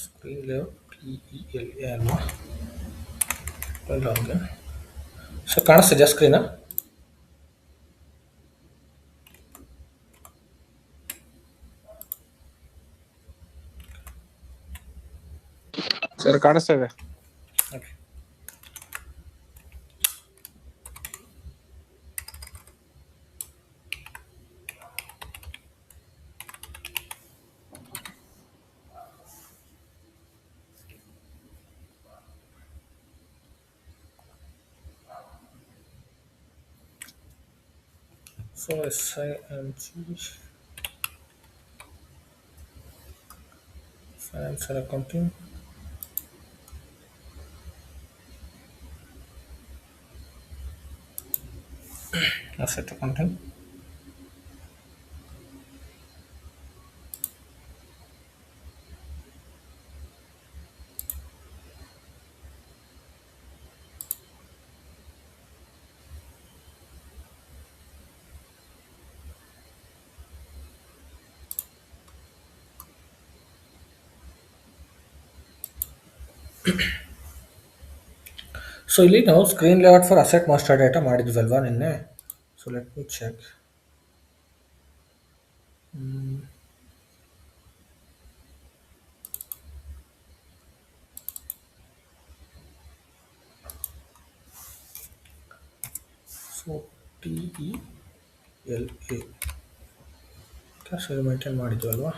Screen layout PELA ಅಲ್ವಾ login. So ಕಾಣಿಸ್ತಿದೆಯಾ screen? Sir ಕಾಣಿಸ್ತಾ ಇದೆ. Okay. So SIMG financial accounting. Asset accounting. So ಇಲ್ಲಿ ನಾವು screen layout for asset master data ಮಾಡಿದ್ವಲ್ವಾ ನಿನ್ನೆ. So let me check. So TELA so ಇದು maintain ಮಾಡಿದ್ವಲ್ವಾ.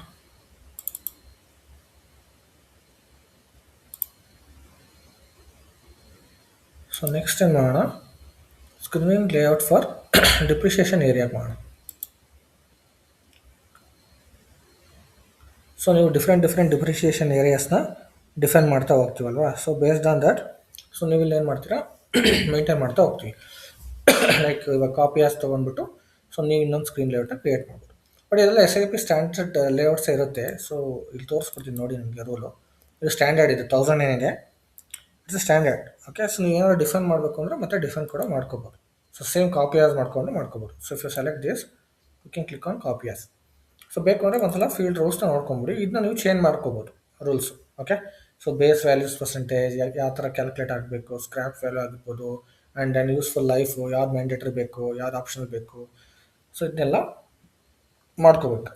ಸೊ ನೆಕ್ಸ್ಟ್ ಏನು ಮಾಡೋಣ, screen layout for depreciation area ಮಾಡೋಣ. ಸೊ ನೀವು ಡಿಫ್ರೆಂಟ್ ಡಿಪ್ರಿಷಿಯೇಷನ್ ಏರಿಯಾಸ್ನ ಡಿಫೈನ್ ಮಾಡ್ತಾ ಹೋಗ್ತೀವಲ್ವಾ. So based on that so ನೀವು ಇಲ್ಲಿ ಏನು ಮಾಡ್ತೀರಾ ಮೇಂಟೈನ್ ಮಾಡ್ತಾ ಹೋಗ್ತೀವಿ. ಲೈಕ್ ಇವಾಗ ಕಾಪಿಯಾಸ್ ತೊಗೊಂಡ್ಬಿಟ್ಟು ಸೊ ನೀವು ಇನ್ನೊಂದು ಸ್ಕ್ರೀನ್ ಲೇಔಟ್ನ ಕ್ರಿಯೇಟ್ ಮಾಡ್ಬೋದು. ಬಟ್ ಇದೆಲ್ಲ SIP ಸ್ಟ್ಯಾಂಡರ್ಡ್ ಲೇಔಟ್ಸ್ ಇರುತ್ತೆ. ಸೊ ಇಲ್ಲಿ ತೋರಿಸ್ಕೊಡ್ತೀನಿ ನೋಡಿ ನಿಮಗೆ ರೂಲು. ಇದು ಸ್ಟ್ಯಾಂಡರ್ಡ್ ಇದೆ, 1000 ಏನಿದೆ ಇಟ್ಸ್ ಸ್ಟ್ಯಾಂಡರ್ಡ್. ಓಕೆ. ಸೊ ನೀವು ಏನಾದ್ರು ಡಿಫೈನ್ ಮಾಡಬೇಕು ಅಂದರೆ ಮತ್ತೆ ಡಿಫೈನ್ ಕೂಡ ಮಾಡ್ಕೋಬೋದು. ಸೊ ಸೇಮ್ ಕಾಪಿಯಾಸ್ ಮಾಡ್ಕೋಬೋದು. So if you select this you can click on copy as. So ಬೇಕು ಅಂದರೆ ಒಂದ್ಸಲ ಫೀಲ್ಡ್ ರೂಲ್ಸ್ನ ನೋಡ್ಕೊಂಬಿಡಿ. ಇದನ್ನ ನೀವು ಚೇಂಜ್ ಮಾಡ್ಕೋಬೋದು rules. Okay. So base values percentage ಯಾವ ಥರ ಕ್ಯಾಲ್ಕುಲೇಟ್ ಆಗಬೇಕು, ಸ್ಕ್ರ್ಯಾಪ್ ವ್ಯಾಲ್ಯೂ ಆಗಿರ್ಬೋದು, ಆ್ಯಂಡ್ ದೆನ್ ಯೂಸ್ಫುಲ್ ಲೈಫು ಯಾವ್ದು ಮ್ಯಾಂಡೇಟ್ರಿ ಬೇಕು, ಯಾವ್ದು ಆಪ್ಷನಲ್ ಬೇಕು. ಸೊ ಇದನ್ನೆಲ್ಲ ಮಾಡ್ಕೋಬೇಕು.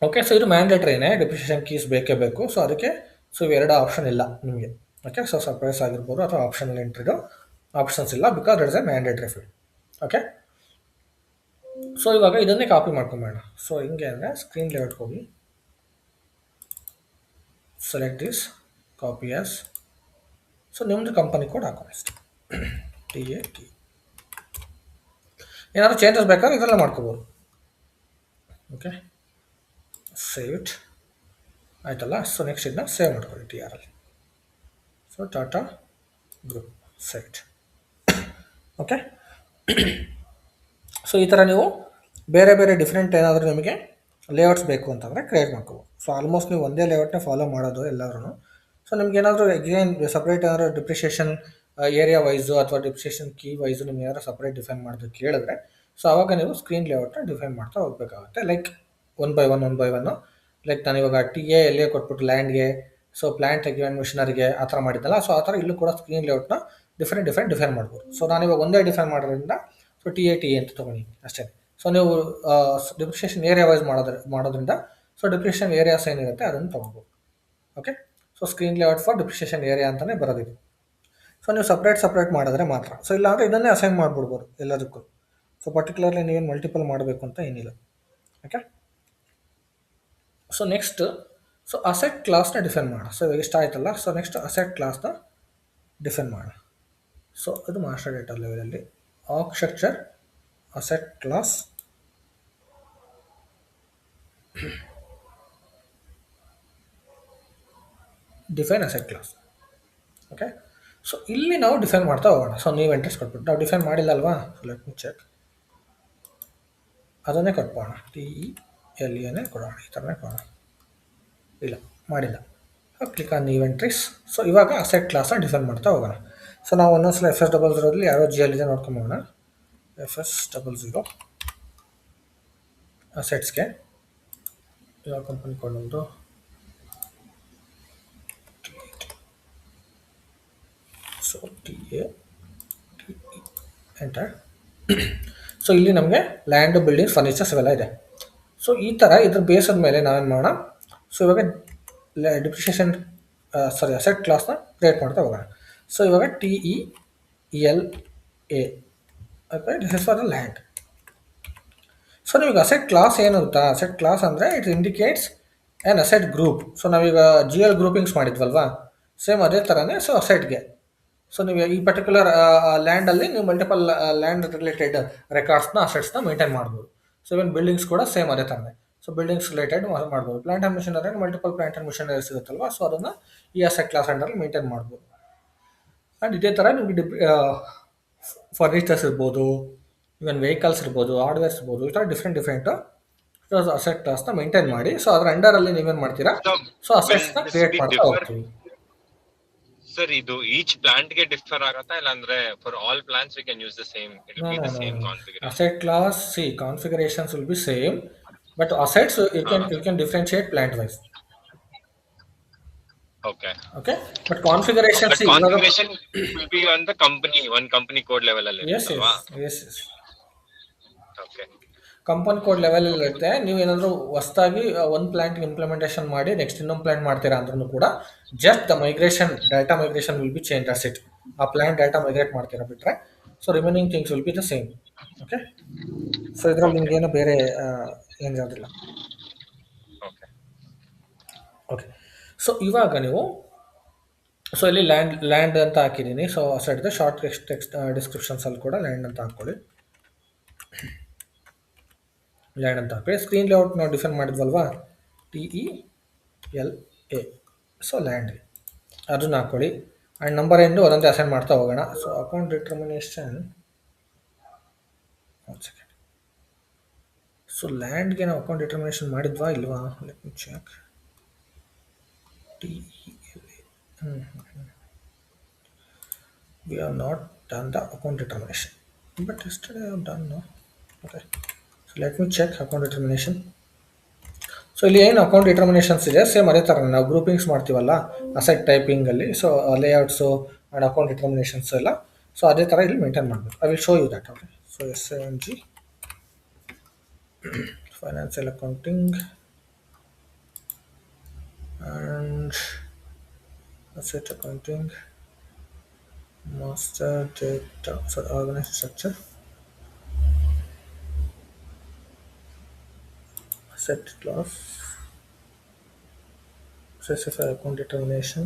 ಓಕೆ. ಸೊ ಇದು ಮ್ಯಾಂಡೇಟ್ರಿನೇ, ಡಿಪ್ರಿಷಿಯೇಷನ್ ಕೀಸ್ ಬೇಕೇ ಬೇಕು. ಸೊ ಅದಕ್ಕೆ ಸೊ ಇವೆರಡು ಆಪ್ಷನ್ ಇಲ್ಲ ನಿಮಗೆ. ಓಕೆ. ಸೊ ಸರ್ಪ್ರೈಸ್ ಆಗಿರ್ಬೋದು ಅಥವಾ ಆಪ್ಷನಲ್ ಎಂಟ್ರಿದು ಆಪ್ಷನ್ಸ್ ಇಲ್ಲ, because it is A mandatory field. Okay. So ಇವಾಗ ಇದನ್ನೇ ಕಾಪಿ ಮಾಡ್ಕೊಂಬೇಡ. ಸೊ ಹಿಂಗೆ ಅಂದರೆ ಸ್ಕ್ರೀನ್ ಲೇಔಟ್ಗೆ ಹೋಗಿ ಸೆಲೆಕ್ಟ್ ದಿಸ್ ಕಾಪಿಯಾಸ್. ಸೊ ನಿಮ್ಮದು ಕಂಪನಿ ಕೋಡ್ ಹಾಕೋಣ ಅಷ್ಟೇ, TAT. ಏನಾದರೂ ಚೇಂಜಸ್ ಬೇಕಾದ್ರೆ ಇದೆಲ್ಲ ಮಾಡ್ಕೋಬೋದು. ಓಕೆ. ಸೇವ್ ಇಟ್ ಆಯ್ತಲ್ಲ. ಸೊ ನೆಕ್ಸ್ಟ್ ಇದನ್ನ ಸೇವ್ ಮಾಡ್ಕೊಳ್ಳಿ TRL. So Tata group site. Okay. So ಈ ಥರ ನೀವು ಬೇರೆ ಡಿಫ್ರೆಂಟ್ ಏನಾದರೂ ನಿಮಗೆ ಲೇಔಟ್ಸ್ ಬೇಕು ಅಂತಂದರೆ ಕ್ರಿಯೇಟ್ ಮಾಡ್ಕೋಬೋದು. ಸೊ ಆಲ್ಮೋಸ್ಟ್ ನೀವು ಒಂದೇ ಲೇಔಟ್ನೇ ಫಾಲೋ ಮಾಡೋದು ಎಲ್ಲರೂ. ಸೊ ನಿಮ್ಗೆ ಏನಾದರೂ ಎಗೇನ್ ಸಪ್ರೇಟ್ ಏನಾದರೂ ಡಿಪ್ರಿಷಿಯೇಷನ್ ಏರಿಯಾ ವೈಸು ಅಥವಾ ಡಿಪ್ರಿಷಿಯೇಷನ್ ಕೀ ವೈಸು ನಿಮ್ಗೆ ಏನಾದರೂ ಸಪ್ರೇಟ್ ಡಿಫೈನ್ ಮಾಡೋದು ಕೇಳಿದ್ರೆ ಸೊ ಆವಾಗ ನೀವು ಸ್ಕ್ರೀನ್ ಲೇಔಟ್ನ ಡಿಫೈನ್ ಮಾಡ್ತಾ ಹೋಗಬೇಕಾಗುತ್ತೆ. Like one by one. Like ನಾನು ಇವಾಗ TALA ಕೊಟ್ಬಿಟ್ಟು ಲ್ಯಾಂಡ್ಗೆ, ಸೊ ಪ್ಲ್ಯಾಂಟ್ ಎಕ್ವಿಪ್ಮೆಂಟ್ ಮಿಷನರಿಗೆ ಆ ಥರ ಮಾಡಿದ್ದಲ್ಲ. ಸೊ ಆ ಥರ ಇಲ್ಲೂ ಕೂಡ ಸ್ಕ್ರೀನ್ ಲೇಔಟ್ನ ಡಿಫ್ರೆಂಟ್ ಡಿಫೈನ್ ಮಾಡ್ಬೋದು. ಸೊ ನಾನಿವಾಗ ಒಂದೇ ಡಿಫೈನ್ ಮಾಡೋದ್ರಿಂದ ಸೊ TATA ಅಂತ ತೊಗೊಂಡಿದ್ದೀನಿ ಅಷ್ಟೇ. ಸೊ ನೀವು ಡಿಪ್ರಿಷಿಯೇಷನ್ ಏರಿಯಾ ವೈಸ್ ಮಾಡೋದ್ರಿಂದ ಸೊ ಡಿಪ್ರಿಷಿಯೇಷನ್ ಏರಿಯಾಸ್ ಏನಿರುತ್ತೆ ಅದನ್ನು ತೊಗೊಬೋದು. Okay. So screen layout for depreciation area ಅಂತಲೇ ಬರೋದಿದೆ. ಸೊ ನೀವು ಸಪ್ರೇಟ್ ಮಾಡಿದ್ರೆ ಮಾತ್ರ. ಸೊ ಇಲ್ಲಾಂದರೆ ಇದನ್ನೇ ಅಸೈನ್ ಮಾಡಿಬಿಡ್ಬೋದು ಎಲ್ಲದಕ್ಕೂ. ಸೊ ಪರ್ಟಿಕ್ಯುಲರ್ಲಿ ನೀವೇನು ಮಲ್ಟಿಪಲ್ ಮಾಡಬೇಕು ಅಂತ ಏನಿಲ್ಲ. Okay. So next so asset ಕ್ಲಾಸ್ನ ಡಿಫೈನ್ ಮಾಡೋಣ. ಸೊ ಇಷ್ಟ ಆಯ್ತಲ್ಲ. ಸೊ ನೆಕ್ಸ್ಟ್ ಅಸೆಟ್ ಕ್ಲಾಸ್ನ ಡಿಫೈನ್ ಮಾಡೋಣ. ಸೊ ಅದು ಮಾಸ್ಟರ್ ಡೇಟಾ ಲೆವೆಲಲ್ಲಿ architecture asset class define asset class. Okay. So ಇಲ್ಲಿ ನಾವು ಡಿಫೈನ್ ಮಾಡ್ತಾ ಹೋಗೋಣ. ಸೊ ನೀವು ಎಂಟ್ರೆಸ್ಟ್ ಕೊಟ್ಬಿಟ್ಟು ನಾವು ಡಿಫೈನ್ ಮಾಡಿಲ್ಲ ಅಲ್ವಾ. So let me check. ಅದನ್ನೇ ಕೊಟ್ಬೋಣ, TELA ಕೊಡೋಣ, ಈ ಥರನೇ ಕೊಡೋಣ. ಇಲ್ಲ ಮಾಡಿಲ್ಲ. Click on new entries. So ಇವಾಗ ಅಸೆಟ್ ಕ್ಲಾಸ್ನ ಡಿಫೈನ್ ಮಾಡ್ತಾ ಹೋಗೋಣ. ಸೊ ನಾವು ಒಂದೊಂದ್ಸಲ FS00 ಯಾರೋ GL ಇದೆ ನೋಡ್ಕೊಂಬೋಣ. FS00 ಅಸೆಟ್ಸ್ಗೆ ಯಾವ ಕಂಪನಿ ಕೊಡೋದು, ಎ ಎಂಟರ್. ಸೊ ಇಲ್ಲಿ ನಮಗೆ ಲ್ಯಾಂಡ್, ಬಿಲ್ಡಿಂಗ್, ಫರ್ನಿಚರ್ಸ್ ಇವೆಲ್ಲ ಇದೆ. ಸೊ ಈ ಥರ ಇದ್ರ ಬೇಸದ ಮೇಲೆ ನಾವೇನು ಮಾಡೋಣ, ಸೊ ಇವಾಗ ಡಿಪ್ರಿಷಿಯೇಷನ್ ಅಸೆಟ್ ಕ್ಲಾಸ್ನ ಕ್ರಿಯೇಟ್ ಮಾಡ್ತಾ ಹೋಗೋಣ. ಸೊ ಇವಾಗ TELA, okay, this is for the land. So ನಿಮಗೆ ಅಸೆಟ್ ಕ್ಲಾಸ್ ಏನು ಗೊತ್ತಾ? ಅಸೆಟ್ ಕ್ಲಾಸ್ ಅಂದರೆ it indicates an asset group. So ನಾವೀಗ GL ಗ್ರೂಪಿಂಗ್ಸ್ ಮಾಡಿದ್ವಲ್ವಾ, ಸೇಮ್ ಅದೇ ಥರನೇ. ಸೊ ಅಸೆಟ್ಗೆ, ಸೊ ನೀವು ಈ ಪರ್ಟಿಕ್ಯುಲರ್ ಲ್ಯಾಂಡಲ್ಲಿ ನೀವು ಮಲ್ಟಿಪಲ್ ಲ್ಯಾಂಡ್ ರಿಲೇಟೆಡ್ ರೆಕಾರ್ಡ್ಸ್ನ, ಅಸೆಟ್ಸ್ನ ಮೇಂಟೈನ್ ಮಾಡ್ಬೋದು. ಸೊ ಇವನ್ ಬಿಲ್ಡಿಂಗ್ಸ್ ಕೂಡ ಸೇಮ್ ಅದೇ ಥರನೇ. ಸೊ ಬಿಲ್ಡಿಂಗ್ಸ್ ರಿಲೇಟೆಡ್ ಮಾಡ್ಬೋದು. Plant and machinery multiple plant and machinery ಸಿಗುತ್ತಲ್ವಾ, ಸೊ ಅದನ್ನು ಈ ಅಸೆಟ್ ಕ್ಲಾಸ್ ಅಂಡರಲ್ಲಿ ಮೇಂಟೈನ್ ಮಾಡ್ಬೋದು. ಆ್ಯಂಡ್ ಇದೇ ಥರ ನಿಮಗೆ ಫರ್ನಿಚರ್ಸ್ ಇರ್ಬೋದು, ಇವನ್ ವೆಹಿಕಲ್ಸ್ ಇರ್ಬೋದು, ಹಾರ್ಡ್ವೇರ್ಸ್ ಇರ್ಬೋದು, ಈ ಥರ ಡಿಫ್ರೆಂಟ್ ಅಸೆಟ್ ಕ್ಲಾಸ್ನ ಮೇಂಟೈನ್ ಮಾಡಿ, ಸೊ ಅದ್ರ ಅಂಡರಲ್ಲಿ ನೀವೇನು ಮಾಡ್ತೀರಾ, ಸೊ ಅಸೆಟ್ಸ್ನ ಕ್ರಿಯೇಟ್ ಮಾಡ್ತಾ ಹೋಗ್ತೀವಿ. ಸರ್ ಇದು ಈಚ್ ಪ್ಲಾಂಟ್ ಗೆ ಡಿಫರ್ ಆಗತ್ತಾ, ಇಲ್ಲ ಅಂದ್ರೆ for all plants we can use the same, it will be the same configuration? Asset class, C configurations will be same, but assets you can differentiate plant wise. Okay. Okay, but configuration, But configuration will be on the company, one company code level ಅಲ್ಲಿ ಇರುತ್ತಲ್ವಾ? yes. Okay. Company code level ಇರುತ್ತೆ. ನೀವು ಏನಾದರೂ ಹೊಸದಾಗಿ ಒಂದು plant implementation ಮಾಡಿ next ಇನ್ನೊಂದು plant ಮಾಡ್ತೀರಾ ಅಂದ್ರೂ ಕೂಡ just the data migration will be change us it. ಆ ಪ್ಲಾಂಟ್ ಡಾಟಾ ಮೈಗ್ರೇಟ್ ಮಾಡ್ತೀರಾ ಬಿಟ್ರೆ, so remaining things will be the same. Okay, so ಇದರಲ್ಲಿ ನಿಮಗೇನು ಬೇರೆ ಏನು ಇರೋದಿಲ್ಲ. ಓಕೆ, ಸೊ ಇವಾಗ ನೀವು, ಸೊ ಇಲ್ಲಿ ಲ್ಯಾಂಡ್ ಅಂತ ಹಾಕಿದ್ದೀನಿ. ಸೊ ಸೈಡ್ ಶಾರ್ಟ್ ಟೆಕ್ಸ್ಟ್ ಡಿಸ್ಕ್ರಿಪ್ಷನ್ಸಲ್ಲಿ ಕೂಡ ಲ್ಯಾಂಡ್ ಅಂತ ಹಾಕ್ಕೊಳ್ಳಿ. ಲ್ಯಾಂಡ್ ಅಂತ ಹಾಕಿ ಸ್ಕ್ರೀನ್ ಲೇಔಟ್ ನಾವು ಡಿಫೈನ್ ಮಾಡಿದ್ವಲ್ವಾ, TELA. ಸೊ ಲ್ಯಾಂಡ್ ಅದನ್ನ ಹಾಕ್ಕೊಳ್ಳಿ. ಆ್ಯಂಡ್ ನಂಬರ್ ಎಂಡು ಒಂದೊಂದೇ ಅಸೈನ್ ಮಾಡ್ತಾ ಹೋಗೋಣ. ಸೊ ಅಕೌಂಟ್ ಡಿಟರ್ಮಿನೇಷನ್, ಒಂದು ಸೆಕೆಂಡ್. ಸೊ ಲ್ಯಾಂಡ್ಗೆ ನಾವು ಅಕೌಂಟ್ ಡಿಟರ್ಮಿನೇಷನ್ ಮಾಡಿದ್ವಾ ಇಲ್ವಾ, let me check. TELA, we have not done the account determination, but yesterday I have done, no? Okay, so let me check account determination. So ಇಲ್ಲಿ ಏನು account determinations ಇದೆ, same ಅದೇ ಥರ ನಾವು ಗ್ರೂಪಿಂಗ್ಸ್ ಮಾಡ್ತೀವಲ್ಲ asset ಟೈಪಿಂಗಲ್ಲಿ. So layouts and account determinations ಎಲ್ಲ, so ಅದೇ ಥರ ಇಲ್ಲಿ ಮೇಂಟೈನ್ ಮಾಡಬೇಕು. I will show you that. Okay, so SIMG financial accounting and asset accounting, master data, sorry, organized structure, asset class, specify account determination.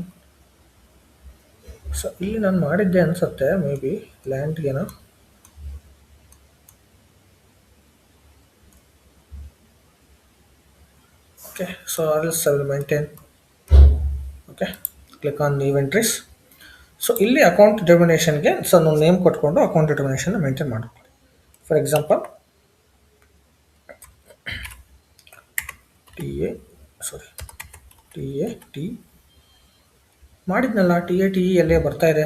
So ಇಲ್ಲಿ ನಾನು ಮಾಡಿದ್ದೆ ಅನ್ಸುತ್ತೆ, maybe ಲ್ಯಾಂಡ್ಗೇನೋ. Okay, so also I will maintain. Okay, click on new entries. So ಇಲ್ಲಿ account ಡಿಟರ್ಮಿನೇಷನ್ಗೆ so ನಾವು name ಕೊಟ್ಕೊಂಡು account determination maintain ಮಾಡ್ಕೊಳ್ಳಿ. ಫಾರ್ ಎಕ್ಸಾಂಪಲ್ TAT ಮಾಡಿದ್ನಲ್ಲ, TATE ಎಲ್ಲೇ ಬರ್ತಾ ಇದೆ,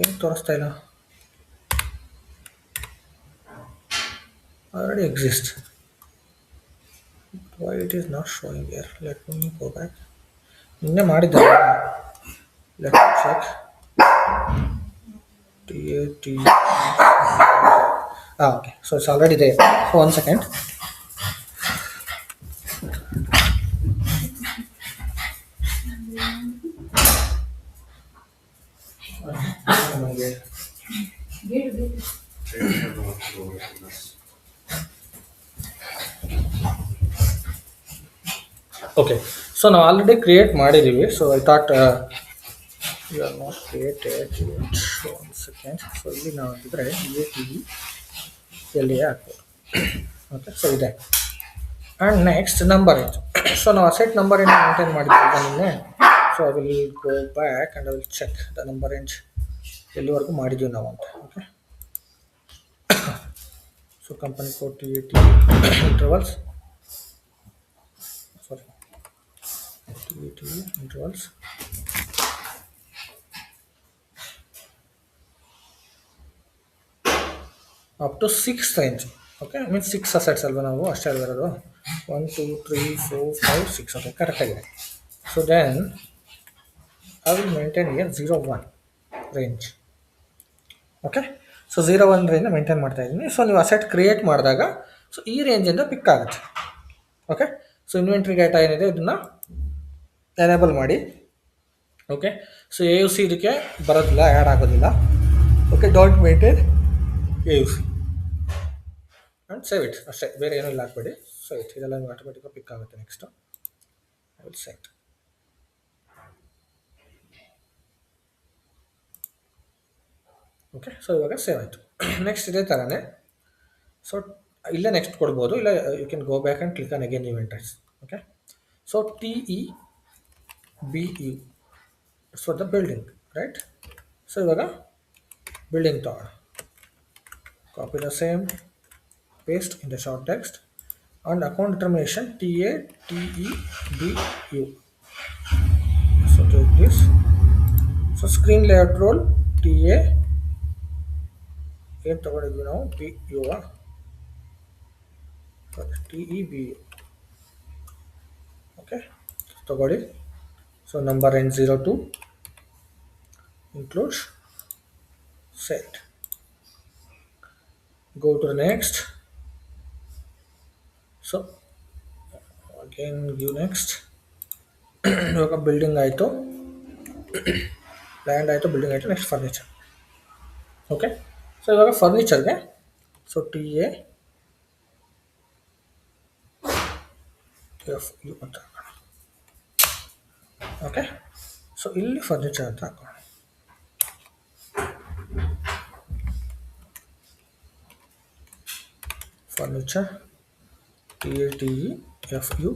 ಏನು ತೋರಿಸ್ತಾ ಇಲ್ಲ, already exist. Why it is not showing here, let me go back. ನಿನ್ನೆ ಮಾಡಿದ್ದೆ, let me check. TAT, okay, so it's already ಇದೆ. So 1 second. ಓಕೆ, ಸೊ ನಾವು ಆಲ್ರೆಡಿ ಕ್ರಿಯೇಟ್ ಮಾಡಿದ್ದೀವಿ. So I thought you are not created. ಒಂದು second. So ಇಲ್ಲಿ ನಾವು ಹಾಕಿದ್ರೆ TATE ಹಾಕ್ಬೋದು. ಓಕೆ, ಸೊ ಇದೆ. ಆ್ಯಂಡ್ ನೆಕ್ಸ್ಟ್ ನಂಬರ್ ಏನು, ಸೊ ನಾವು ಅಸೆಟ್ ನಂಬರ್ ಏನು ಮೇಂಟೈನ್ ಮಾಡಿದ್ದೀವಿ ನಿನ್ನೆ. So I will go back and I will check the number ಏನು ಎಲ್ಲಿವರೆಗೂ ಮಾಡಿದ್ದೀವಿ ನಾವು ಅಂತ. Okay, so company code TAT intervals, sorry TAT intervals, up to 6 range. Okay, means 6 assets ಅಲ್ವಾ, ನಾವು ಅಷ್ಟೇ ಅಲ್ವಿರೋದು. 1 2 3 4 5 6. ಓಕೆ, ಕರೆಕ್ಟಾಗಿದೆ. So then I will maintain here 0 1. Range. Okay, so 0 1 range maintain ಮಾಡ್ತಾ ಇದ್ದೀನಿ. ಸೊ ನೀವು ಅಸೆಟ್ ಕ್ರಿಯೇಟ್ ಮಾಡಿದಾಗ ಸೊ ಈ ರೇಂಜಿಂದ ಪಿಕ್ ಆಗುತ್ತೆ. ಓಕೆ, ಸೊ ಇನ್ವೆಂಟ್ರಿ ಡೇಟಾ ಏನಿದೆ ಇದನ್ನು ಎನೇಬಲ್ ಮಾಡಿ. Okay, so A U C ಇದಕ್ಕೆ ಬರೋದಿಲ್ಲ, ಆ್ಯಡ್ ಆಗೋದಿಲ್ಲ. Okay, don't maintain A U C and save it ಅಷ್ಟೇ, ಬೇರೆ ಏನೂ ಇಲ್ಲ ಹಾಕ್ಬೇಡಿ. ಸೊ ಇದೆಲ್ಲ ಆಟೋಮೆಟಿಕಾಗಿ ಪಿಕ್ ಆಗುತ್ತೆ. Next I will set. Okay, so ಇವಾಗ ಸೇವ್ ಆಯಿತು. ನೆಕ್ಸ್ಟ್ ಇದೇ ಥರನೇ ಸೊ ಇಲ್ಲೇ ನೆಕ್ಸ್ಟ್ ಕೊಡ್ಬೋದು, ಇಲ್ಲ you can go back and click on again new entries. Okay, so TEBU so the building, right. So ಇವಾಗ ಬಿಲ್ಡಿಂಗ್ ತಗೋಣ, copy the same, paste in the short text and account determination TATEBU. So take this. So screen layout role TA ಏನು ತಗೊಂಡಿದ್ವಿ ನಾವು BU TEBU. Okay, ತಗೊಳ್ಳಿ. So number end 02 includes set. Go to the next. So again give next. ಇವಾಗ building ಆಯಿತು, land ಆಯಿತು, building ಆಯಿತು. Next furniture. Okay, so ಇವಾಗ ಫರ್ನಿಚರ್ಗೆ so TAFU ಅಂತ ಹಾಕೋಣ. ಓಕೆ, ಸೊ ಇಲ್ಲಿ ಫರ್ನಿಚರ್ ಅಂತ ಹಾಕೋಣ. Furniture TATEFU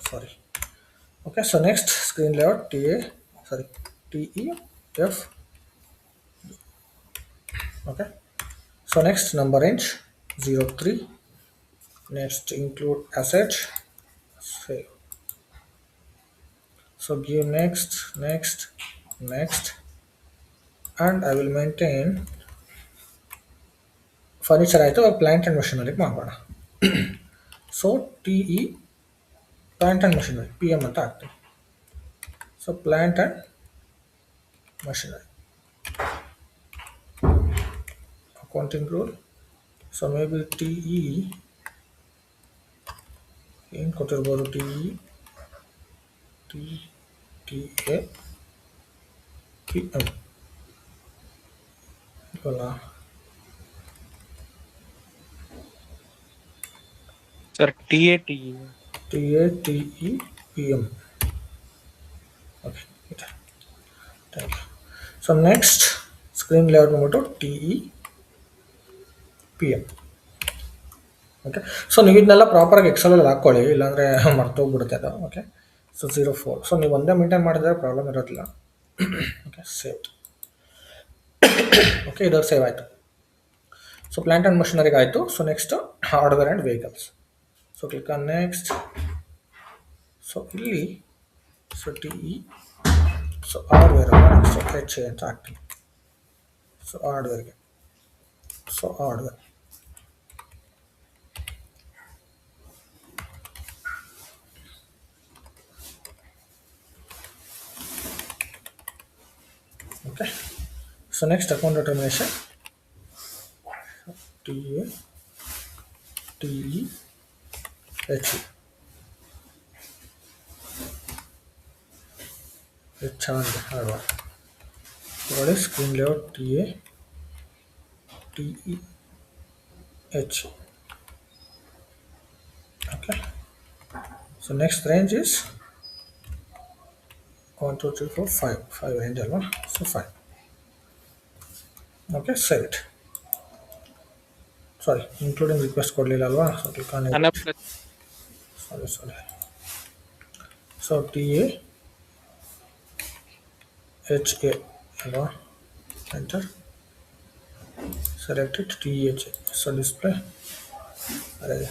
sorry. Okay, so next screen layout TEF. Okay, so next number range 03. Next include asset, save. So give next and I will maintain furniture ಆಯಿತು. Plant and ಮಷಿನರಿಗೆ ಮಾಡೋಣ. So TE plant and machinery PM ಅಂತ ಹಾಕ್ತೀವಿ. So plant and machinery accounting rule. So maybe TE ಏನು ಕೊಟ್ಟಿರ್ಬೋದು, TA PM ಇಲ್ಲ sir TATE PM. Okay, thank you. So next screen layout ಬಂದ್ಬಿಟ್ಟು TE PM. Okay, so ನೀವು ಇದನ್ನೆಲ್ಲ ಪ್ರಾಪರಾಗಿ ಎಕ್ಸಲಲ್ಲಿ ಹಾಕ್ಕೊಳ್ಳಿ, ಇಲ್ಲಾಂದರೆ ಮರ್ತೋಗ್ಬಿಡುತ್ತೆ ಅದು. Okay, so 04. ಸೊ ನೀವು ಒಂದೇ ಮೇಂಟೈನ್ ಮಾಡಿದ್ರೆ ಪ್ರಾಬ್ಲಮ್ ಇರೋದಿಲ್ಲ. Okay, save. ಓಕೆ, ಇದು ಸೇವ್ ಆಯಿತು. ಸೊ ಪ್ಲ್ಯಾಂಟ್ ಆ್ಯಂಡ್ ಮಷಿನರಿಗೆ ಆಯಿತು. So next hardware and vehicles. So click on next. So ಇಲ್ಲಿ so TE so hardware next HA ಅಂತ ಹಾಕ್ತೀನಿ. ಸೊ ಹಾರ್ಡ್ವೇರ್ಗೆ hardware. Okay, so next account determination TATEHE. ಚೆನ್ನಾಗಿದೆ hardware. ನೋಡಿ screen layout TATEH. Okay, so next range is 1 2 3 4 5 range ಅಲ್ವಾ. So 5. Okay, save it. Sorry, including request ಕೊಡಲಿಲ್ಲ ಅಲ್ವಾ. So click on sorry. So TAHA ಅಲ್ವಾ, enter. select it TAHA. So display array.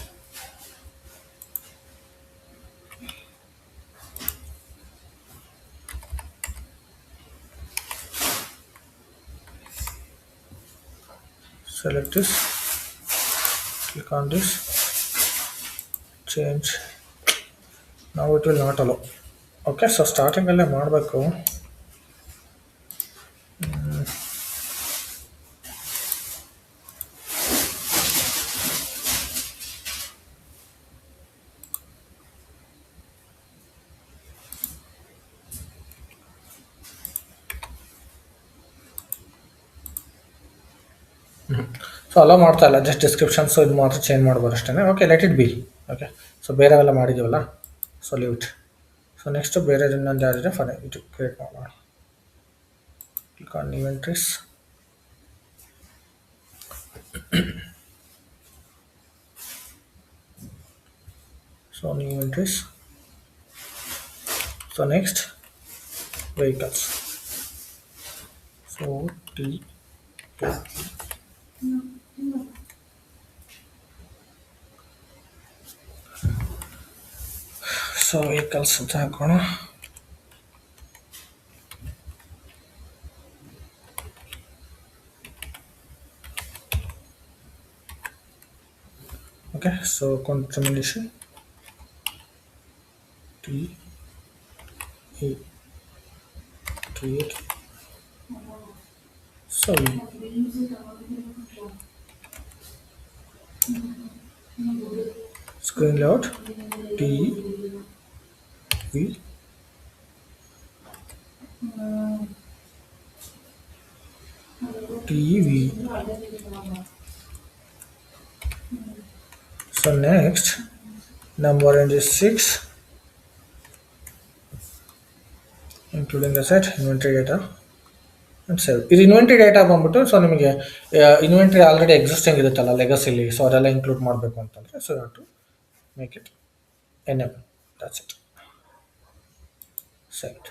Select this, click on this, change ನಾವು it will not allow. Okay, so ಸ್ಟಾರ್ಟಿಂಗಲ್ಲೇ ಮಾಡಬೇಕು. So hello ಮಾಡ್ತಾ ಇಲ್ಲ, just description. So ಇದು ಮಾತ್ರ ಚೇಂಜ್ ಮಾಡ್ಬೋದು ಅಷ್ಟೇ. Okay, let it be. Okay, so ಬೇರೆವೆಲ್ಲ ಮಾಡಿದ್ದೀವಲ್ಲ, so leave it. So next ಬೇರೆ ಇನ್ನೊಂದು ಯಾರಿದೆ ಫನ್ ಇದು ಕ್ರಿಯೇಟ್ ಮಾಡೋಣ. Click on new entries. So new entries. So next vehicles. So T. So vehicles ಅಂತ ಹಾಕೋಣ. Okay, so contribution T E create. So screen layout T V TV. So next number range is 6, including the set inventory data and save. ಇದು inventory data ಬಂದ್ಬಿಟ್ಟು, so ನಿಮಗೆ inventory already existing ಇರುತ್ತಲ್ಲ ಲೆಗಸಿಲಿ, so ಅದೆಲ್ಲ include ಮಾಡಬೇಕು ಅಂತಂದರೆ, so to make it enable. That's it. Set.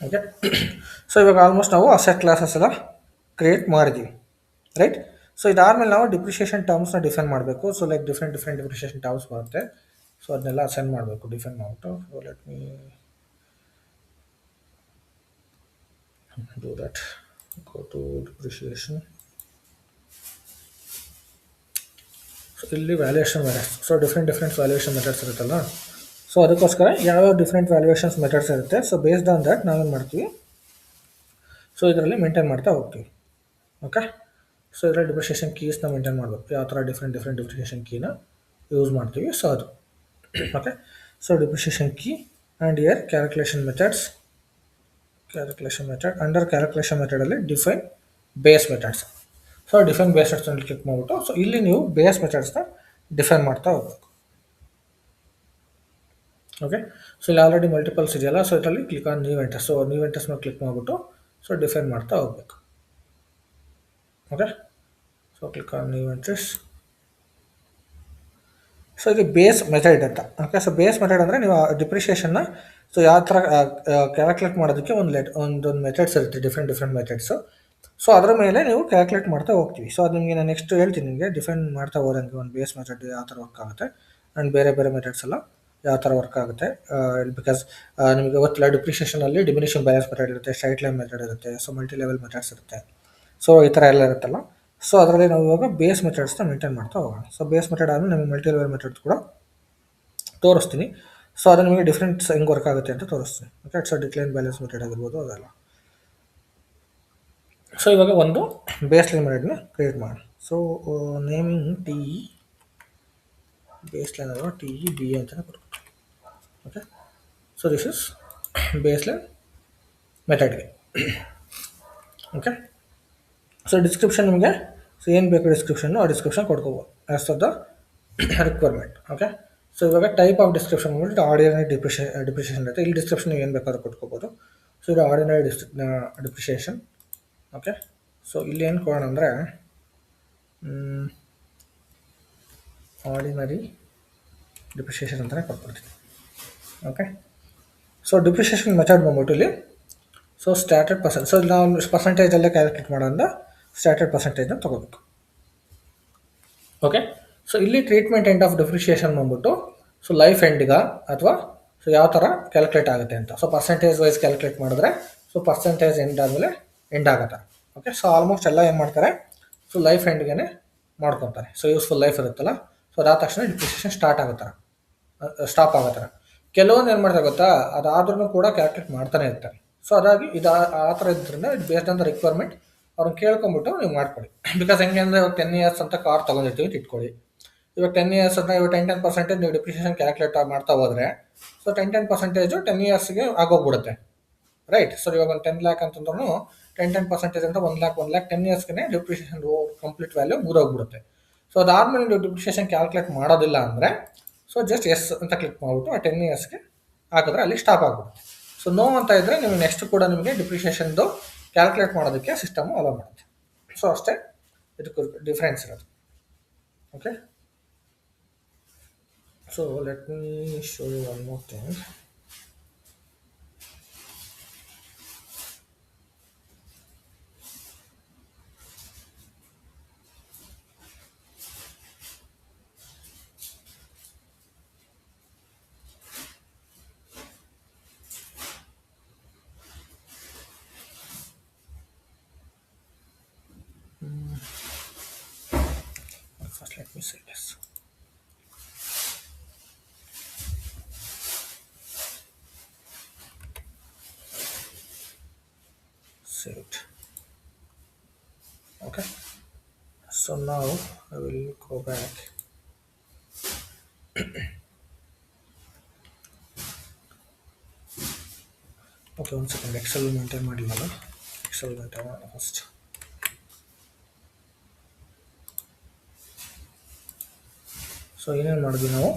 Okay, so ಇವಾಗ almost ನಾವು ಅಸೆಟ್ ಕ್ಲಾಸಸ್ ಎಲ್ಲ ಕ್ರಿಯೇಟ್ ಮಾಡಿದ್ದೀವಿ, ರೈಟ್. ಸೊ ಇದಾದಮೇಲೆ ನಾವು ಡಿಪ್ರಿಷಿಯೇಷನ್ ಟರ್ಮ್ಸ್ನ ಡಿಫೈನ್ ಮಾಡಬೇಕು. So like different depreciation terms ಬರುತ್ತೆ. ಸೊ ಅದನ್ನೆಲ್ಲ ಅಸೈನ್ ಮಾಡಬೇಕು, ಡಿಫೈನ್ ಮಾಡಿಬಿಟ್ಟು. So let me do that. Go to depreciation. So ಇಲ್ಲಿ valuation methods. So different valuation methods ಇರುತ್ತಲ್ಲ, ಸೊ ಅದಕ್ಕೋಸ್ಕರ ಯಾವ್ಯಾವ ಡಿಫ್ರೆಂಟ್ ವ್ಯಾಲ್ಯೂಯೇಷನ್ಸ್ ಮೆಥಡ್ಸ್ ಇರುತ್ತೆ. ಸೊ ಬೇಸ್ಡ್ ಆನ್ ದ್ಯಾಟ್ ನಾವೇನು ಮಾಡ್ತೀವಿ, ಸೊ ಇದರಲ್ಲಿ ಮೇಂಟೈನ್ ಮಾಡ್ತಾ ಹೋಗ್ತೀವಿ. ಓಕೆ, ಸೊ ಇದರಲ್ಲಿ ಡಿಪ್ರಿಷಿಯೇಷನ್ ಕೀಸ್ನ ಮೇಂಟೈನ್ ಮಾಡಬೇಕು, ಯಾವ ಥರ ಡಿಫ್ರೆಂಟ್ ಡಿಪ್ರಿಷಿಯೇಷನ್ ಕೀನ ಯೂಸ್ ಮಾಡ್ತೀವಿ. ಸೊ ಅದು okay. So depreciation key and year calculation methods. Calculation method, under calculation ಮೆಥಡಲ್ಲಿ define base methods. So define base ಮೆಥಡ್ಸ್ನಲ್ಲಿ ಕ್ಲಿಕ್ ಮಾಡಿಬಿಟ್ಟು, ಸೊ ಇಲ್ಲಿ ನೀವು ಬೇಸ್ ಮೆಥಡ್ಸ್ನ ಡಿಫೈನ್ ಮಾಡ್ತಾ ಹೋಗ್ಬೇಕು. ಓಕೆ, ಸೊ ಇಲ್ಲಿ ಆಲ್ರೆಡಿ ಮಲ್ಟಿಪಲ್ಸ್ ಇದೆಯಲ್ಲ, ಸೊ ಇದರಲ್ಲಿ click on new enters. So new ಎಂಟರ್ಸ್ನ ಕ್ಲಿಕ್ ಮಾಡಿಬಿಟ್ಟು ಸೊ ಡಿಫೈನ್ ಮಾಡ್ತಾ ಹೋಗ್ಬೇಕು. Okay, so click on new entries. So ಇದು ಬೇಸ್ ಮೆಥಡ್ ಅಂತ. ಓಕೆ, ಸೊ ಬೇಸ್ ಮೆಥಡ್ ಅಂದರೆ ನೀವು ಡಿಪ್ರಿಷಿಯೇಷನ್ನ ಸೊ ಯಾವ ಥರ ಕ್ಯಾಲ್ಕುಲೇಟ್ ಮಾಡೋದಕ್ಕೆ ಒಂದೊಂದು ಮೆಥಡ್ಸ್ ಇರುತ್ತೆ, ಡಿಫ್ರೆಂಟ್ ಮೆಥಡ್ಸು. ಸೊ ಅದರ ಮೇಲೆ ನೀವು ಕ್ಯಾಲ್ಕುಲೇಟ್ ಮಾಡ್ತಾ ಹೋಗ್ತೀವಿ. ಸೊ ಅದು ನಿಮಗೆ ನಾನು ನೆಕ್ಸ್ಟ್ ಹೇಳ್ತೀನಿ, ನಿಮಗೆ ಡಿಫೈನ್ ಮಾಡ್ತಾ ಹೋದಂಗೆ ಒಂದು ಬೇಸ್ ಮೆಥಡ್ ಯಾವ ಥರ ವರ್ಕ್ ಆಗುತ್ತೆ ಆ್ಯಂಡ್ ಬೇರೆ ಮೆಥಡ್ಸ್ ಎಲ್ಲ ಯಾವ ಥರ ವರ್ಕ್ ಆಗುತ್ತೆ. ಬಿಕಾಸ್ ನಿಮಗೆ ಗೊತ್ತಿಲ್ಲ, ಡಿಪ್ರಿಷಿಯೇಷನಲ್ಲಿ ಡಿಮಿನಿಷಿಂಗ್ ಬ್ಯಾಲೆನ್ಸ್ ಮೆಥಡ್ ಇರುತ್ತೆ, ಸ್ಟ್ರೈಟ್ ಲೈನ್ ಮೆಥಡ್ ಇರುತ್ತೆ, ಸೊ ಮಲ್ಟಿ ಲೆವೆಲ್ ಮೆಥಡ್ಸ್ ಇರುತ್ತೆ. ಸೊ ಈ ಥರ ಎಲ್ಲ ಇರುತ್ತಲ್ಲ, ಸೊ ಅದರಲ್ಲಿ ನಾವು ಇವಾಗ ಬೇಸ್ ಮೆಥಡ್ಸ್ನ ಮೇಂಟೈನ್ ಮಾಡ್ತಾ ಹೋಗೋಣ. ಸೊ ಬೇಸ್ ಮೆಥಡ್ ಆದಮೇಲೆ ನಿಮಗೆ ಮಲ್ಟಿ ಲೆವೆಲ್ ಮೆಥಡ್ಸ್ ಕೂಡ ತೋರಿಸ್ತೀನಿ. ಸೊ ಅದು ನಿಮಗೆ ಡಿಫ್ರೆಂಟ್ಸ್ ಹೆಂಗೆ ವರ್ಕ್ ಆಗುತ್ತೆ ಅಂತ ತೋರಿಸ್ತೀನಿ. Okay, so decline balance method ಆಗಿರ್ಬೋದು ಅದೆಲ್ಲ. ಸೊ ಇವಾಗ ಒಂದು ಬೇಸ್ ಲೈನ್ ಮೆಥಡ್ನ ಕ್ರಿಯೇಟ್ ಮಾಡೋಣ. So naming T base line ಅಲ್ವಾ, ಟಿ ಇ ಬಿ ಅಂತಲೇ ಕೊಡ್ಬೇಕು. Okay, so this is base line ಮೆಥಡ್ಗೆ. ಓಕೆ, ಸೊ ಡಿಸ್ಕ್ರಿಪ್ಷನ್ ನಿಮಗೆ ಸೊ ಏನು ಬೇಕು ಡಿಸ್ಕ್ರಿಪ್ಷನ್ನು ಆ ಡಿಸ್ಕ್ರಿಪ್ಷನ್ ಕೊಡ್ಕೋಬೋದು as per the requirement. Okay, so ಇವಾಗ ಟೈಪ್ ಆಫ್ ಡಿಸ್ಕ್ರಿಪ್ಷನ್ ಬಂದ್ಬಿಟ್ಟು ಆರ್ಡಿನರಿ ಡಿಪ್ರಿಷಿಯೇಷನ್ ಇರುತ್ತೆ. ಇಲ್ಲಿ ಡಿಸ್ಕ್ರಿಪ್ಷನ್ ಏನು ಬೇಕಾದ್ರೂ ಕೊಟ್ಕೋಬೋದು. ಸೊ ಇದು ಆರ್ಡಿನರಿ ಡಿಪ್ರಿಷಿಯೇಷನ್. ಓಕೆ, ಸೊ ಇಲ್ಲಿ ಏನು ಕೊಡೋಣ ಅಂದರೆ ಆರ್ಡಿನರಿ ಡಿಪ್ರಿಷಿಯೇಷನ್ ಅಂತಲೇ ಕೊಟ್ಬಿಡ್ತೀನಿ. ಓಕೆ, ಸೊ ಡಿಪ್ರಿಷಿಯೇಷನ್ ಮೆಥಡ್ ಬಂದ್ಬಿಟ್ಟು ಇಲ್ಲಿ ಸೊ ಸ್ಟ್ಯಾಟರ್ಡ್ ಪರ್ಸೆಂಟ್. ಸೊ ನಾವು ಪರ್ಸೆಂಟೇಜಲ್ಲೇ ಕ್ಯಾಲ್ಕುಲೇಟ್ ಮಾಡೋದ್ರಿಂದ ಸ್ಟ್ಯಾಟರ್ಡ್ ಪರ್ಸೆಂಟೇಜ್ನ ತೊಗೋಬೇಕು. ಓಕೆ, ಸೊ ಇಲ್ಲಿ ಟ್ರೀಟ್ಮೆಂಟ್ ಎಂಡ್ ಆಫ್ ಡಿಪ್ರಿಷಿಯೇಷನ್ ಬಂದ್ಬಿಟ್ಟು ಸೊ ಲೈಫ್ ಎಂಡ್ಗ ಅಥವಾ ಸೊ ಯಾವ ಥರ ಕ್ಯಾಲ್ಕುಲೇಟ್ ಆಗುತ್ತೆ ಅಂತ. ಸೊ ಪರ್ಸೆಂಟೇಜ್ ವೈಸ್ ಕ್ಯಾಲ್ಕುಲೇಟ್ ಮಾಡಿದ್ರೆ ಸೊ ಪರ್ಸೆಂಟೇಜ್ ಎಂಡ್ ಆದಮೇಲೆ ಎಂಡ್ ಆಗುತ್ತೆ. ಓಕೆ, ಸೊ ಆಲ್ಮೋಸ್ಟ್ ಎಲ್ಲ ಏನು ಮಾಡ್ತಾರೆ, ಸೊ ಲೈಫ್ ಎಂಡ್ಗೆ ಮಾಡ್ಕೊತಾರೆ. ಸೊ ಯೂಸ್ಫುಲ್ ಲೈಫ್ ಇರುತ್ತಲ್ಲ, ಸೊ ಅದಾದ ತಕ್ಷಣ ಡಿಪ್ರಿಷಿಯೇಷನ್ ಸ್ಟಾಪ್ ಆಗೋ ಥರ. ಕೆಲವೊಂದು ಏನು ಮಾಡ್ತಾರೆ ಗೊತ್ತಾ, ಅದಾದ್ರೂ ಕೂಡ ಕ್ಯಾಲ್ಕುಲೇಟ್ ಮಾಡ್ತಾನೆ ಇರ್ತಾರೆ. ಸೊ ಅದಾಗಿ ಇದು ಆ ಥರ ಇದ್ರಿಂದ ಇದು ಬೇಸ್ಡ್ ಆನ್ ದ ರಿಕ್ವೈರ್ಮೆಂಟ್ ಅವ್ರನ್ನ ಕೇಳ್ಕೊಂಬಿಟ್ಟು ನೀವು ಮಾಡ್ಕೊಳ್ಳಿ. ಬಿಕಾಸ್ ಹೆಂಗೆ ಅಂದರೆ ಇವಾಗ 10 ಇಯರ್ಸ್ ಅಂತ ಕಾರ್ ತೊಗೊಂಡಿರ್ತೀವಿ ಅಂತ ಇಟ್ಕೊಳ್ಳಿ. ಇವಾಗ 10 ಇಯರ್ಸ್ ಅಂತ ಇವಾಗ 10% ನೀವು ಡಿಪ್ರಿಷಿಯೇಷನ್ ಕ್ಯಾಲ್ಕುಲೇಟ್ ಮಾಡ್ತಾ ಹೋದರೆ, ಸೊ 10% 10 ಇಯರ್ಸ್ಗೆ ಆಗೋಗ್ಬಿಡುತ್ತೆ, ರೈಟ್. ಸೊ ಇವಾಗ ಒಂದು 10 ಲ್ಯಾಕ್ ಅಂತಂದ್ರೂ 10% ಅಂತ 1 ಲ್ಯಾಕ್ 10 ಇಯರ್ಸ್ಗೆ ಡಿಪ್ರಿಷಿಯೇಷನ್ ಕಂಪ್ಲೀಟ್ ವ್ಯಾಲ್ಯೂ ಮುಗಿದೋಗ್ಬಿಡುತ್ತೆ. ಸೊ ಅದಾದ್ಮೇಲೆ ನೀವು ಡಿಪ್ರಿಷಿಯೇಷನ್ ಕ್ಯಾಲ್ಕುಲೇಟ್ ಮಾಡೋದಿಲ್ಲ ಅಂದರೆ, ಸೊ ಜಸ್ಟ್ ಎಸ್ ಅಂತ ಕ್ಲಿಕ್ ಮಾಡಿಬಿಟ್ಟು ಆ 10 ಇಯರ್ಸ್ಗೆ ಹಾಕಿದ್ರೆ ಅಲ್ಲಿ ಸ್ಟಾಪ್ ಆಗ್ಬಿಡುತ್ತೆ. ಸೊ ನೋ ಅಂತ ಇದ್ದರೆ ನೀವು ನೆಕ್ಸ್ಟ್ ಕೂಡ ನಿಮಗೆ ಡಿಪ್ರಿಷಿಯೇಷನ್ದು ಕ್ಯಾಲ್ಕುಲೇಟ್ ಮಾಡೋದಕ್ಕೆ ಸಿಸ್ಟಮು ಅಲೋ ಮಾಡುತ್ತೆ. ಸೊ ಅಷ್ಟೇ ಇದಕ್ಕೆ ಡಿಫ್ರೆನ್ಸ್ ಇರೋದು. Okay, so let me show you one more thing. First let me say this. Save it. Okay, so now I will go back. Okay, 1 second. Excel maintain ಮಾಡಿಲ್ಲಲ್ಲ, Excel maintain ಮಾಡೋಣ first. So ಏನೇನು ಮಾಡಿದ್ವಿ ನಾವು,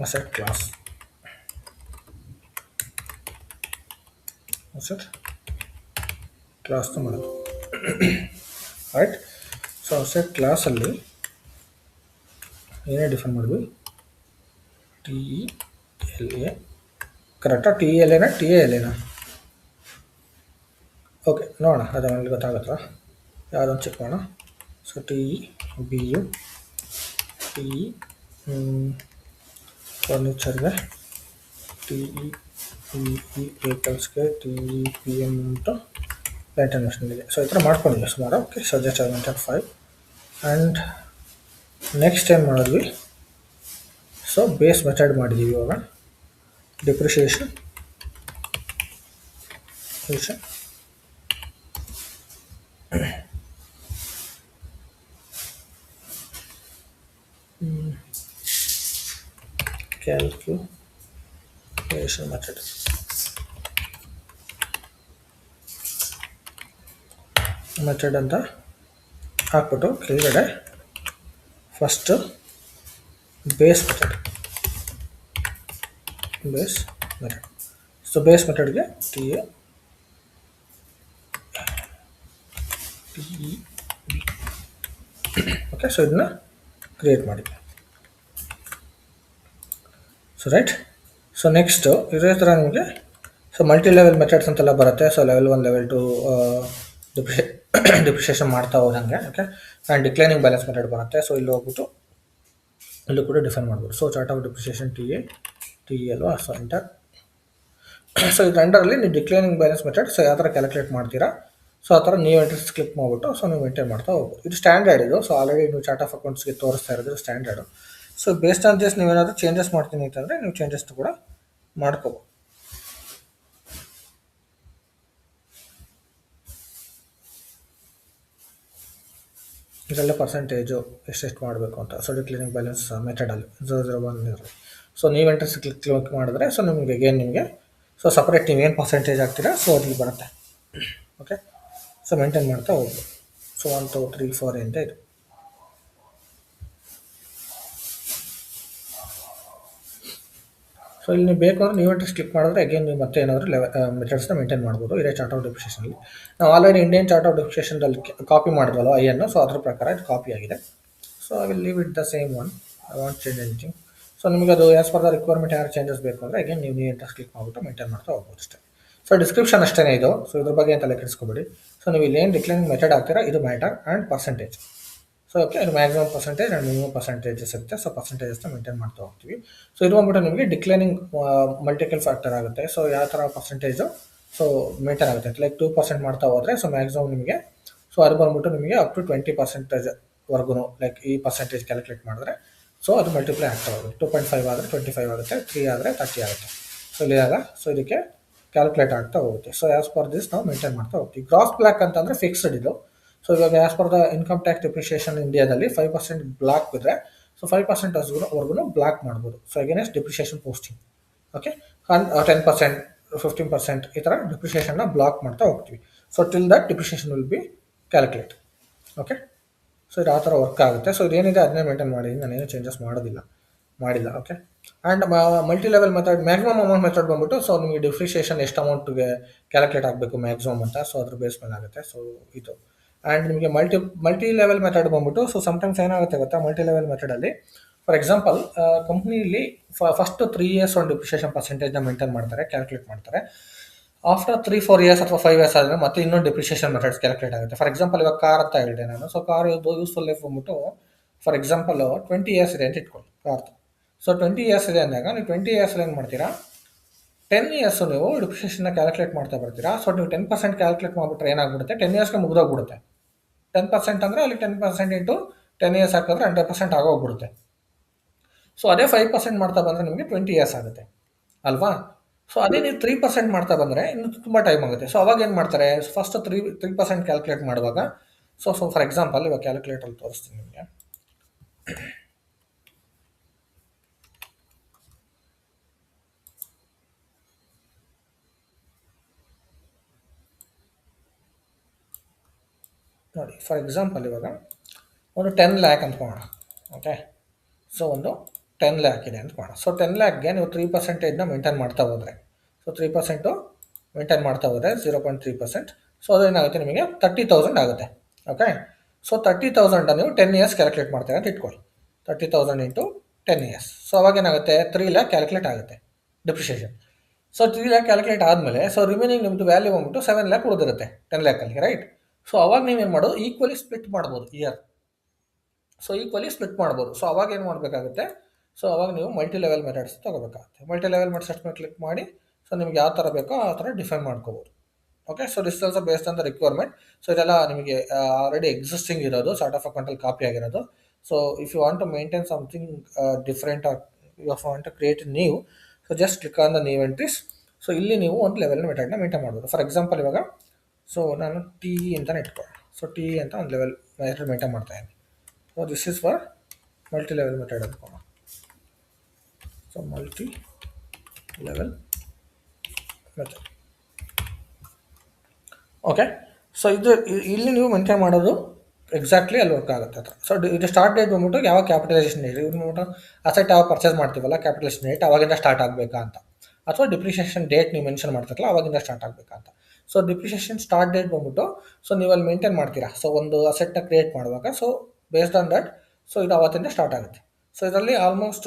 asset class, asset ಕ್ಲಾಸ್ನ ಮಾಡೋದು, right. So asset ಕ್ಲಾಸಲ್ಲಿ ಏನೇ define ಮಾಡಿದ್ವಿ, TELA, ಕರೆಕ್ಟಾ? TELAನ TALAನ? ಓಕೆ, ನೋಡೋಣ, ಅದು ನನಗೆ ಗೊತ್ತಾಗುತ್ತಾ ಯಾವುದೊಂದು ಚೆಕ್ ಮಾಡೋಣ. ಸೊ TBU, ಫರ್ನಿಚರ್ಗೆ, TEE ವೆಹಿಕಲ್ಸ್ಗೆ, TEPM ಉಂಟು, ಇಂಟರ್ನ್ಯಾಷನಲ್ಗೆ. ಸೊ ಈ ಥರ ಮಾಡ್ಕೊಂಡಿದ್ವಿ ಸುಮಾರು. Okay, so just I Menten 5. And next ಏನು ಮಾಡಿದ್ವಿ, ಸೊ ಬೇಸ್ ಮೆಥಡ್ ಮಾಡಿದ್ದೀವಿ. ಇವಾಗ ಡಿಪ್ರಿಷಿಯೇಷನ್ ಕ್ಯಾಲ್ಕುಲೇಷನ್ ಮೆಥಡ್ ಅಂತ ಹಾಕ್ಬಿಟ್ಟು ಕೆಳಗಡೆ first base method. So base ಮೆಥಡ್ಗೆ TE ಓಕೆ, ಸೊ ಇದನ್ನ ಕ್ರಿಯೇಟ್ ಮಾಡಿದ್ವಿ. So right. ಸೊ ನೆಕ್ಸ್ಟು ಇದೇ ಥರ ನಿಮಗೆ ಸೊ ಮಲ್ಟಿ ಲೆವೆಲ್ ಮೆಥಡ್ಸ್ ಅಂತೆಲ್ಲ ಬರುತ್ತೆ. ಸೊ ಲೆವೆಲ್ 1 ಲೆವೆಲ್ 2 ಡಿಪ್ರಿಷಿಯೇಷನ್ ಮಾಡ್ತಾ ಹೋದಂಗೆ. Okay, and declining balance method ಬರುತ್ತೆ. ಸೊ ಇಲ್ಲಿ ಹೋಗ್ಬಿಟ್ಟು ಇಲ್ಲೂ ಕೂಡ ಡಿಫೈನ್ ಮಾಡ್ಬೋದು. So chart of depreciation TE ಅಲ್ವಾ, ಸೊ ಎಂಟರ್. ಸೊ ಇದು ಅಂಡರಲ್ಲಿ ನೀವು ಡಿಕ್ಲೈನಿಂಗ್ ಬ್ಯಾಲೆನ್ಸ್ ಮೆಥಡ್ ಸೊ ಯಾವ ಥರ ಕ್ಯಾಲ್ಕುಲೇಟ್ ಮಾಡ್ತೀರಾ, ಸೊ ಆ ಥರ ನೀವು ಎಂಟ್ರೀಸ್ ಕ್ಲಿಕ್ ಮಾಡಿಬಿಟ್ಟು ಸೊ ನೀವು ಮೇಂಟೈನ್ ಮಾಡ್ತಾ ಹೋಗ್ಬೋದು. ಇದು ಸ್ಟ್ಯಾಂಡರ್ಡ್. ಇದು ಸೊ ಆಲ್ರೆಡಿ ನೀವು ಚಾರ್ಟ್ ಆಫ್ ಅಕೌಂಟ್ಸ್ಗೆ ತೋರಿಸ್ತಾ ಇರೋದು standard. So based on this ನೀವೇನಾದರೂ ಚೇಂಜಸ್ ಮಾಡ್ತೀನಿ ಅಂತಂದರೆ ನೀವು ಚೇಂಜಸ್ ಕೂಡ ಮಾಡ್ಕೋಬೋದು. ಇದೆಲ್ಲ ಪರ್ಸೆಂಟೇಜು ಎಷ್ಟೆಷ್ಟು ಮಾಡಬೇಕು ಅಂತ. ಸೊ ಡಿಕ್ಲೈನಿಂಗ್ ಬ್ಯಾಲೆನ್ಸ್ ಮೆಥಡಲ್ಲಿ 001 ಇರಲಿ. ಸೊ ನೀವು ಎಂಟ್ರೀಸ್ ಕ್ಲಿಕ್ ಮಾಡಿದ್ರೆ ಸೊ ನಿಮಗೆ ಸೊ ಸಪ್ರೇಟ್ ನೀವು ಏನು ಪರ್ಸೆಂಟೇಜ್ ಹಾಕ್ತೀರಾ ಸೊ ಅದ್ರಲ್ಲಿ ಬರುತ್ತೆ. ಓಕೆ, ಸೊ ಮೇಂಟೈನ್ ಮಾಡ್ತಾ ಹೋಗ್ಬೋದು. ಸೊ 1 2 3 4 ಅಂತ ಇದು. ಸೊ ಇಲ್ಲಿ ನೀವು ಬೇಕು ಅಂದರೆ ನೀವು ಎಂಟ್ರೀಸ್ ಕ್ಲಿಕ್ ಮಾಡಿದ್ರೆ ಅಗೇನ್ ನೀವು ಮತ್ತೆ ಏನಾದರೂ ಮೆಥಡ್ಸ್ನ ಮೇಂಟೈನ್ ಮಾಡ್ಬೋದು. ಇದೇ ಚಾರ್ಟ್ ಆಫ್ ಡಿಪ್ರಿಷಿಯೇಷನಲ್ಲಿ ನಾವು ಆಲ್ರೆಡಿ ಇಂಡಿಯನ್ ಚಾರ್ಟ್ ಆಫ್ ಡಿಪ್ರಿಷಿಯೇಷನ್ದಲ್ಲಿ ಕಾಪಿ ಮಾಡಿದ್ವಲ್ಲ ಐಯನ್ನು. ಸೊ ಅದ್ರ ಪ್ರಕಾರ ಇದು ಕಾಪಿ ಆಗಿದೆ. So I will leave it the same one, I want change anything. So ನಿಮಗೆ ಅದು ಆ್ಯಸ್ ಪರ್ ದ ರಿಕ್ವೈರ್ಮೆಂಟ್ ಯಾರು ಚೇಂಜಸ್ ಬೇಕು ಅಂದರೆ ಅಗೇನ್ ನೀವು ಎಂಟ್ರೀಸ್ ಕ್ಲಿಕ್ ಮಾಡಿಬಿಟ್ಟು ಮೇಂಟೈನ್ ಮಾಡ್ತಾ ಹೋಗ್ಬೋದು ಅಷ್ಟೇ. ಸೊ ಡಿಸ್ಕ್ರಿಪ್ಷನ್ ಅಷ್ಟೇ ಇದು. ಸೊ ಇದ್ರ ಬಗ್ಗೆ ಅಂತ ಕೆಡಿಸ್ಕೊಬೇಡಿ. ಸೊ ನೀವು ಇಲ್ಲಿ ಏನು ಡಿಕ್ಲೈನಿಂಗ್ ಮೆಥಡ್ ಹಾಕ್ತೀರಾ ಇದು matter and percentage. So okay, ಇದು maximum percentage and minimum percentages ಇರುತ್ತೆ. ಸೊ ಪರ್ಸೆಂಟೇಜಸ್ನ ಮೇಂಟೈನ್ ಮಾಡ್ತಾ ಹೋಗ್ತೀವಿ. ಸೊ ಇದು ಬಂದ್ಬಿಟ್ಟು ನಿಮಗೆ ಡಿಕ್ಲೈನಿಂಗ್ ಮಲ್ಟಿಪಲ್ ಫ್ಯಾಕ್ಟರ್ ಆಗುತ್ತೆ. ಸೊ ಯಾವ ಥರ ಪರ್ಸೆಂಟೇಜು ಸೊ ಮೇಂಟೈನ್ ಆಗುತ್ತೆ ಲೈಕ್ 2% ಮಾಡ್ತಾ ಹೋದರೆ ಸೊ ಮ್ಯಾಕ್ಸಿಮಮ್ ನಿಮಗೆ ಸೊ ಅದು ಬಂದ್ಬಿಟ್ಟು ನಿಮಗೆ ಅಪ್ ಟು 20%ವರ್ಗು ಲೈಕ್ ಈ ಪರ್ಸೆಂಟೇಜ್ ಕ್ಯಾಲ್ಕುಲೇಟ್ ಮಾಡಿದ್ರೆ ಸೊ ಅದು ಮಲ್ಟಿಪ್ಲೈ ಆಗ್ತಾ ಹೋಗುತ್ತೆ 2.5 ಆದರೆ 25 ಆಗುತ್ತೆ 3 ಆದರೆ 30 ಆಗುತ್ತೆ ಸೊ ಇಲ್ಲಿಯಾಗ ಸೊ ಇದಕ್ಕೆ ಕ್ಯಾಲ್ಕುಲೇಟ್ ಆಗ್ತಾ ಹೋಗುತ್ತೆ ಸೊ ಆ್ಯಸ್ ಪರ್ ದಿಸ್ ನಾವು ಮೇಂಟೈನ್ ಮಾಡ್ತಾ ಹೋಗ್ತೀವಿ ಗ್ರಾಸ್ ಬ್ಲಾಕ್ ಅಂತಂದರೆ ಫಿಕ್ಸ್ಡ್ ಇದು ಸೊ ಇವಾಗ as per the income tax depreciation ಇಂಡಿಯಾದಲ್ಲಿ 5% ಬ್ಲಾಕ್ ಬಿದ್ದರೆ ಸೊ 5% ವರ್ಗು ಬ್ಲಾಕ್ ಮಾಡ್ಬೋದು so against depreciation posting okay 10% 15% ಈ ಥರ ಡಿಪ್ರಿಷಿಯೇಷನ್ನ ಬ್ಲಾಕ್ ಮಾಡ್ತಾ ಹೋಗ್ತೀವಿ so till that depreciation will be calculate okay so ಇದು ಆ ಥರ ವರ್ಕ್ ಆಗುತ್ತೆ ಸೊ ಇದೇನಿದೆ ಅದನ್ನೇ ಮೇಂಟೈನ್ ಮಾಡಿ ನಾನೇನು ಚೇಂಜಸ್ ಮಾಡಿಲ್ಲ okay and multi level method maximum amount method ಬಂದ್ಬಿಟ್ಟು ಸೊ ನಿಮಗೆ ಡಿಪ್ರಿಷಿಯೇಷನ್ ಎಷ್ಟು ಅಮೌಂಟ್ಗೆ ಕ್ಯಾಲ್ಕುಲೇಟ್ ಆಗಬೇಕು ಮ್ಯಾಕ್ಸಿಮಮ್ ಅಂತ ಸೊ ಅದ್ರ ಬೇಸ್ ಮೇಲೆ ಆಗುತ್ತೆ ಸೊ ಇದು ಆ್ಯಂಡ್ ನಿಮಗೆ ಮಲ್ಟಿ ಲೆವೆಲ್ ಮೆಥಡ್ ಬಂದ್ಬಿಟ್ಟು ಸೊ ಸಮ್ಟೈಮ್ಸ್ ಏನಾಗುತ್ತೆ ಗೊತ್ತಾ ಮಲ್ಟಿ ಲೆವೆಲ್ ಮೆಥಡಲ್ಲಿ ಫಾರ್ ಎಕ್ಸಾಂಪಲ್ ಕಂಪ್ನಿಲಿ ಫಸ್ಟ್ 3 ಇಯರ್ಸ್ ಒಂದು ಡಿಪ್ರಿಷಿಯೇಷನ್ ಪರ್ಸೆಂಟೇಜ್ನ ಮೇಂಟೈನ್ ಮಾಡ್ತಾರೆ ಕ್ಯಾಲ್ಕುಲೇಟ್ ಮಾಡ್ತಾರೆ ಆಫ್ಟರ್ 3-4 ಇಯರ್ಸ್ ಅಥವಾ 5 ಇಯರ್ಸ್ ಆದರೆ ಮತ್ತೆ ಇನ್ನೊಂದು ಡಿಪ್ರಿಷಿಯೇಷನ್ ಮೆಥಡ್ಸ್ ಕ್ಯಾಲ್ಕುಲೇಟ್ ಆಗುತ್ತೆ ಫಾರ್ ಎಕ್ಸಾಂಪಲ್ ಇವಾಗ ಕಾರ್ ಅಂತ ಹೇಳಿದೆ ನಾನು ಸೊ ಕಾರ್ ಯೂಸ್ಫುಲ್ ಲೈಫ್ ಬಂದ್ಬಿಟ್ಟು ಫಾರ್ ಎಕ್ಸಾಂಪಲ್ 20 ಇಯರ್ಸ್ ಇದೆ ಅಂತ ಇಟ್ಕೊಳ್ಳಿ ಕಾರ್ದು ಸೊ 20 ಇಯರ್ಸ್ ಇದೆ ಅಂದಾಗ ನೀವು 20 ಇಯರ್ಸ್ ಏನು ಮಾಡ್ತೀರಾ 10 ಇಯರ್ಸು ನೀವು ಡಿಪ್ರಿಷಿಯೇಷನ್ನ ಕ್ಯಾಲ್ಕುಲೇಟ್ ಮಾಡ್ತಾ ಬರ್ತೀರಾ ಸೊ ನೀವು 10% ಕ್ಯಾಲ್ಕುಲೇಟ್ ಮಾಡಿಬಿಟ್ರೆ ಏನಾಗ್ಬಿಡುತ್ತೆ 10 ಇಯರ್ಸ್ಗೆ ಮುಗಿದೋಗ್ಬಿಡುತ್ತೆ 10% ಅಂದರೆ ಅಲ್ಲಿ 10% ಇಂಟು 10 ಇಯರ್ಸ್ ಹಾಕಿದ್ರೆ 100% ಆಗೋಗ್ಬಿಡುತ್ತೆ ಸೊ ಅದೇ 5% ಮಾಡ್ತಾ ಬಂದರೆ ನಿಮಗೆ 20 ಇಯರ್ಸ್ ಆಗುತ್ತೆ ಅಲ್ವಾ ಸೊ ಅದೇ ನೀವು 3% ಮಾಡ್ತಾ ಬಂದರೆ ಇನ್ನು ತುಂಬ ಟೈಮ್ ಆಗುತ್ತೆ ಸೊ ಅವಾಗ ಏನು ಮಾಡ್ತಾರೆ ಫಸ್ಟ್ 3% ಕ್ಯಾಲ್ಕುಲೇಟ್ ಮಾಡುವಾಗ ಸೊ ಫಾರ್ ಎಕ್ಸಾಂಪಲ್ ಇವಾಗ ಕ್ಯಾಲ್ಕುಲೇಟರ್ ತೋರಿಸ್ತೀನಿ ನಿಮಗೆ ನೋಡಿ ಫಾರ್ ಎಕ್ಸಾಂಪಲ್ ಇವಾಗ ಒಂದು 10 ಲ್ಯಾಕ್ ಅಂದ್ಕೊಳ್ಳೋಣ ಓಕೆ ಸೊ ಒಂದು 10 ಲ್ಯಾಕ್ ಇದೆ ಅಂದ್ಕೊಳ್ಳೋಣ ಸೊ 10 ಲ್ಯಾಕ್ಗೆ ನೀವು 3%ನ ಮೇಂಟೈನ್ ಮಾಡ್ತಾ ಹೋದರೆ ಸೊ 3% ಮೇಂಟೈನ್ ಮಾಡ್ತಾ ಹೋದರೆ 0.3% ಸೊ ಅದೇನಾಗುತ್ತೆ ನಿಮಗೆ 30,000 ಆಗುತ್ತೆ ಓಕೆ ಸೊ 30,000 ನೀವು 10 ಇಯರ್ಸ್ ಕ್ಯಾಲ್ಕುಲೇಟ್ ಮಾಡ್ತೀರಾ ಅಂತ ಇಟ್ಕೊಳ್ಳಿ 30,000 ಇಂಟು 10 ಇಯರ್ಸ್ ಸೊ ಅವಾಗ ಏನಾಗುತ್ತೆ 3 ಲ್ಯಾಕ್ ಕ್ಯಾಲ್ಕುಲೇಟ್ ಆಗುತ್ತೆ ಡಿಪ್ರಿಷಿಯೇಷನ್ ಸೊ 3 ಲ್ಯಾಕ್ ಕ್ಯಾಲ್ಕುಲೇಟ್ ಆದಮೇಲೆ ಸೊ ರಿಮೈನಿಂಗ್ ನಿಮ್ಮದು ವ್ಯಾಲ್ಯೂ ಬಂದ್ಬಿಟ್ಟು 7 ಲ್ಯಾಕ್ ಉಳಿದಿರುತ್ತೆ 10 ಲ್ಯಾಕಲ್ಲಿ ರೈಟ್ ಸೊ ಅವಾಗ ನೀವೇನು ಮಾಡೋದು ಈಕ್ವಲಿ ಸ್ಪ್ಲಿಟ್ ಮಾಡ್ಬೋದು ಇಯರ್ ಸೊ ಈಕ್ವಲಿ ಸ್ಪ್ಲಿಟ್ ಮಾಡ್ಬೋದು ಸೊ ಅವಾಗ ಏನು ಮಾಡಬೇಕಾಗುತ್ತೆ ಸೊ ಅವಾಗ ನೀವು ಮಲ್ಟಿ ಲೆವೆಲ್ ಮೆಥಡ್ಸ್ ತೊಗೋಬೇಕಾಗುತ್ತೆ ಮಲ್ಟಿ ಲೆವೆಲ್ ಮೆಥಡ್ಸ್ ಮೇಲೆ ಕ್ಲಿಕ್ ಮಾಡಿ ಸೊ ನಿಮಗೆ ಯಾವ ಥರ ಬೇಕೋ ಆ ಥರ ಡಿಫೈನ್ ಮಾಡ್ಕೋಬೋದು okay so this also based on the requirement so ಇದೆಲ್ಲ ನಿಮಗೆ ಆಲ್ರೆಡಿ ಎಕ್ಸಿಸ್ಟಿಂಗ್ ಇರೋದು ಸಾರ್ಟ್ ಆಫ್ ಅಕೌಂಟಲ್ಲಿ ಕಾಪಿ ಆಗಿರೋದು so if you want to maintain something different or you want to create new so just click on the new entries so ಇಲ್ಲಿ ನೀವು ಒಂದು level ಮೆಥಡ್ನ maintain ಮಾಡ್ಬೋದು ಫಾರ್ ಎಕ್ಸಾಂಪಲ್ ಇವಾಗ so ನಾನು ಟಿ ಅಂತಲೇ ಇಟ್ಕೊಳ್ಳೋಣ ಸೊ ಟಿ ಅಂತ ಒಂದು ಲೆವೆಲ್ ಮೆಥಡ್ ಮೇಂಟೈನ್ ಮಾಡ್ತಾಯಿದ್ದೀನಿ so this is for multi level method ಅಂದ್ಕೊಳ್ಳೋಣ so multi level method okay so ಇಲ್ಲಿ ನೀವು ಮೇಂಟೈನ್ ಮಾಡೋದು ಎಕ್ಸಾಕ್ಟ್ಲಿ ಅಲ್ಲಿ ವರ್ಕ್ ಆಗುತ್ತೆ ಹತ್ರ ಸೊ ಇದು ಸ್ಟಾರ್ಟ್ ಡೇಟ್ ಬಂದ್ಬಿಟ್ಟು ಯಾವಾಗ ಕ್ಯಾಪಿಟಲೈಸೇಷನ್ ಡೇಟ್ ಇದು ಬಂದ್ಬಿಟ್ಟು ಅಸೆಟ್ ಯಾವಾಗ ಪರ್ಚೇಸ್ ಮಾಡ್ತೀವಲ್ಲ ಕ್ಯಾಪಿಟಲೈಸೇಷನ್ ಡೇಟ್ ಅವಾಗಿಂದ ಸ್ಟಾರ್ಟ್ ಆಗಬೇಕಾ ಅಂತ ಅಥವಾ ಡಿಪ್ರಿಷಿಯೇಷನ್ ಡೇಟ್ ನೀವು ಮೆನ್ಷನ್ ಮಾಡ್ತಿರಲ್ಲ ಅವಾಗಿಂದ ಸ್ಟಾರ್ಟ್ ಆಗಬೇಕಾ ಅಂತ ಸೊ ಡಿಪ್ರಿಷಿಯೇಷನ್ ಸ್ಟಾರ್ಟ್ ಡೇಟ್ ಬಂದ್ಬಿಟ್ಟು ಸೊ ನೀವು ಅಲ್ಲಿ ಮೇಂಟೈನ್ ಮಾಡ್ತೀರಾ ಸೊ ಒಂದು ಅಸೆಟ್ನ ಕ್ರಿಯೇಟ್ ಮಾಡುವಾಗ so based on that so ಇದು ಅವತ್ತಿಂದ ಸ್ಟಾರ್ಟ್ ಆಗುತ್ತೆ ಸೊ ಇದರಲ್ಲಿ ಆಲ್ಮೋಸ್ಟ್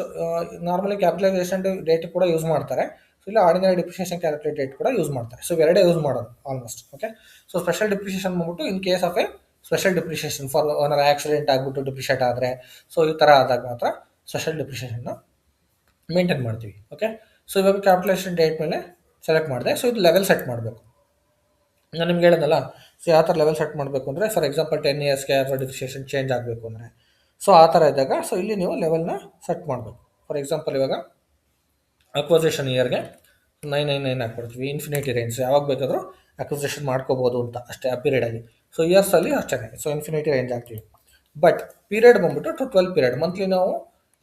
ನಾರ್ಮಲಿ ಕ್ಯಾಪಿಟಲೈಸೇಷನ್ ಡೇಟ್ ಕೂಡ ಯೂಸ್ ಮಾಡ್ತಾರೆ ಸೊ ಇಲ್ಲ ಆರ್ಡಿನರಿ ಡಿಪ್ರಿಷಿಯೇಷನ್ ಕ್ಯಾಲ್ಕುಲೇಟ್ ಡೇಟ್ ಕೂಡ ಯೂಸ್ ಮಾಡ್ತಾರೆ ಸೊ ಎರಡೇ ಯೂಸ್ ಮಾಡೋದು almost okay so special depreciation ಬಂದ್ಬಿಟ್ಟು in case of a special depreciation for ಏನಾರು ಆಕ್ಸಿಡೆಂಟ್ ಆಗಿಬಿಟ್ಟು ಡಿಪ್ರಿಷಿಯೇಟ್ ಆದರೆ ಸೊ ಈ ಥರ ಆದಾಗ ಮಾತ್ರ ಸ್ಪೆಷಲ್ ಡಿಪ್ರಿಷಿಯೇಷನ್ನ ಮೇಂಟೈನ್ ಮಾಡ್ತೀವಿ ಓಕೆ ಸೊ ಇವಾಗ ಕ್ಯಾಪಿಟಲೈಸೇಷನ್ ಡೇಟ್ ಮೇಲೆ ಸೆಲೆಕ್ಟ್ ಮಾಡಿದೆ ಸೊ ಇದು ಲೆವೆಲ್ ಸೆಟ್ ಮಾಡಬೇಕು ನಾನು ನಿಮ್ಗೆ ಹೇಳಿದ್ನಲ್ಲ ಸೊ ಯಾವ ಥರ ಲೆವೆಲ್ ಸೆಟ್ ಮಾಡಬೇಕು ಅಂದರೆ ಫಾರ್ ಎಕ್ಸಾಂಪಲ್ 10 ಇಯರ್ಸ್ಗೆ ಅಥವಾ ಡಿಪ್ರಿಷಿಯೇಷನ್ ಚೇಂಜ್ ಆಗಬೇಕು ಅಂದರೆ ಸೊ ಆ ಥರ ಇದ್ದಾಗ ಸೊ ಇಲ್ಲಿ ನೀವು ಲೆವೆಲ್ನ ಸೆಟ್ ಮಾಡಬೇಕು ಫಾರ್ ಎಕ್ಸಾಂಪಲ್ ಇವಾಗ ಅಕ್ವಸೇಷನ್ ಇಯರ್ಗೆ 999 ಹಾಕ್ಬಿಡ್ತೀವಿ ಇನ್ಫಿನಿಟಿ ರೇಂಜ್ ಯಾವಾಗ ಬೇಕಾದರೂ ಅಕ್ವಸೇಷನ್ ಮಾಡ್ಕೋಬೋದು ಅಂತ ಅಷ್ಟೇ ಆ ಪೀರಿಯಡಲ್ಲಿ ಸೊ ಇಯರ್ಸಲ್ಲಿ ಅಷ್ಟೇ ಸೊ ಇನ್ಫಿನಿಟಿ ರೇಂಜ್ ಹಾಕ್ತೀವಿ ಬಟ್ ಪೀರಿಯಡ್ ಬಂದ್ಬಿಟ್ಟು ಟು 12 ಪೀರಿಯಡ್ ಮಂತ್ಲಿ ನಾವು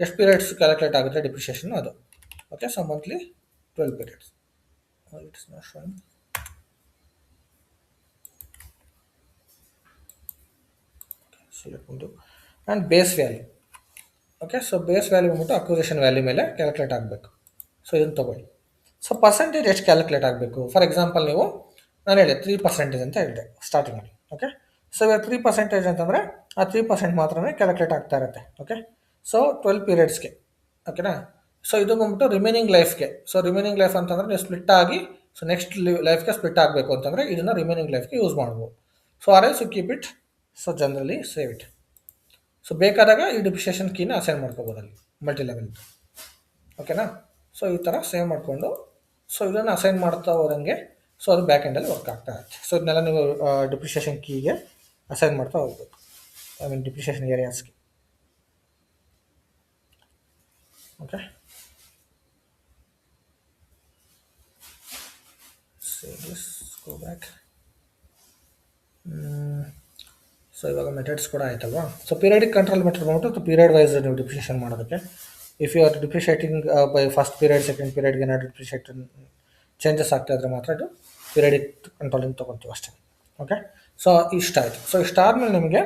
ಎಷ್ಟು ಪೀರಿಯಡ್ಸ್ ಕ್ಯಾಲ್ಕುಲೇಟ್ ಆಗುತ್ತೆ ಡಿಪ್ರಿಷಿಯೇಷನ್ ಅದು okay so monthly 12 periods it's not showing and base value okay so base value ಬಂದ್ಬಿಟ್ಟು ಅಕ್ವಿಸಿಷನ್ ವ್ಯಾಲ್ಯೂ ಮೇಲೆ ಕ್ಯಾಲ್ಕುಲೇಟ್ ಆಗಬೇಕು ಸೊ ಇದನ್ನು ತೊಗೊಳ್ಳಿ ಸೊ ಪರ್ಸೆಂಟೇಜ್ ಎಷ್ಟು ಕ್ಯಾಲ್ಕುಲೇಟ್ ಆಗಬೇಕು ಫಾರ್ ಎಕ್ಸಾಂಪಲ್ ನೀವು ನಾನು ಹೇಳಿದೆ 3% ಅಂತ ಹೇಳಿದೆ ಸ್ಟಾರ್ಟಿಂಗಲ್ಲಿ ಓಕೆ ಸೊ ಇವಾಗ 3% ಅಂತಂದರೆ ಆ 3% ಮಾತ್ರನೇ ಕ್ಯಾಲ್ಕುಲೇಟ್ ಆಗ್ತಾ ಇರುತ್ತೆ ಓಕೆ ಸೊ 12 ಪೀರಿಯಡ್ಸ್ಗೆ ಓಕೆನಾ ಸೊ ಇದು ಬಂದ್ಬಿಟ್ಟು ರಿಮೈನಿಂಗ್ ಲೈಫ್ಗೆ ಸೊ ರಿಮೈನಿಂಗ್ ಲೈಫ್ ಅಂತಂದರೆ ನೀವು ಸ್ಪ್ಲಿಟ್ ಆಗಿ ಸೊ ನೆಕ್ಸ್ಟ್ ಲೈಫ್ಗೆ ಸ್ಪ್ಲಿಟ್ ಆಗಬೇಕು ಅಂತಂದರೆ ಇದನ್ನು ರಿಮೈನಿಂಗ್ ಲೈಫ್ಗೆ ಯೂಸ್ ಮಾಡ್ಬೋದು so or else you keep it so generally save it so ಬೇಕಾದಾಗ ಈ ಡಿಪ್ರಿಷಿಯೇಷನ್ ಕೀನ ಅಸೈನ್ ಮಾಡ್ಕೋಬೋದು ಅಲ್ಲಿ ಮಲ್ಟಿ ಲೆವೆಲ್ ಓಕೆನಾ ಸೊ ಈ ಥರ ಸೇವ್ ಮಾಡಿಕೊಂಡು ಸೊ ಇದನ್ನು ಅಸೈನ್ ಮಾಡ್ತಾ ಹೋದಂಗೆ ಸೊ ಅದು ಬ್ಯಾಕ್ ಎಂಡಲ್ಲಿ ವರ್ಕ್ ಆಗ್ತಾ ಇರುತ್ತೆ. ಸೊ ಇದನ್ನೆಲ್ಲ ನೀವು ಡಿಪ್ರಿಷಿಯೇಷನ್ ಕೀಗೆ ಅಸೈನ್ ಮಾಡ್ತಾ ಹೋಗ್ಬೇಕು, ಐ ಮೀನ್ ಡಿಪ್ರಿಷಿಯೇಷನ್ ಏರಿಯಾಸ್ಗೆ. Okay, go back. ಸೊ ಇವಾಗ ಮೆಥಡ್ಸ್ ಕೂಡ ಆಯ್ತಲ್ವಾ. ಸೊ ಪೀರಿಯಡಿಕ್ ಕಂಟ್ರೋಲ್ ಮೆಥಡ್ ಬಂದ್ಬಿಟ್ಟು ಪೀರಿಯಡ್ ವೈಸ್ ನೀವು ಡಿಪ್ರಿಷಿಯೇಷನ್ ಮಾಡೋದಕ್ಕೆ. If you are depreciating by first period second period ಏನಾದ್ರು ಡಿಪ್ರಿಷಿಯೇಷನ್ ಚೇಂಜಸ್ ಆಗ್ತಾ ಇದ್ರೆ ಮಾತ್ರ ಇದು ಪೀರಿಯಡಿಕ್ ಕಂಟ್ರೋಲಿಂಗ್ ತೊಗೊತೀವಿ ಅಷ್ಟೇ. ಓಕೆ, ಸೊ ಇಷ್ಟ ಆಯಿತು. ಸೊ ಇಷ್ಟಾದ್ಮೇಲೆ ನಿಮಗೆ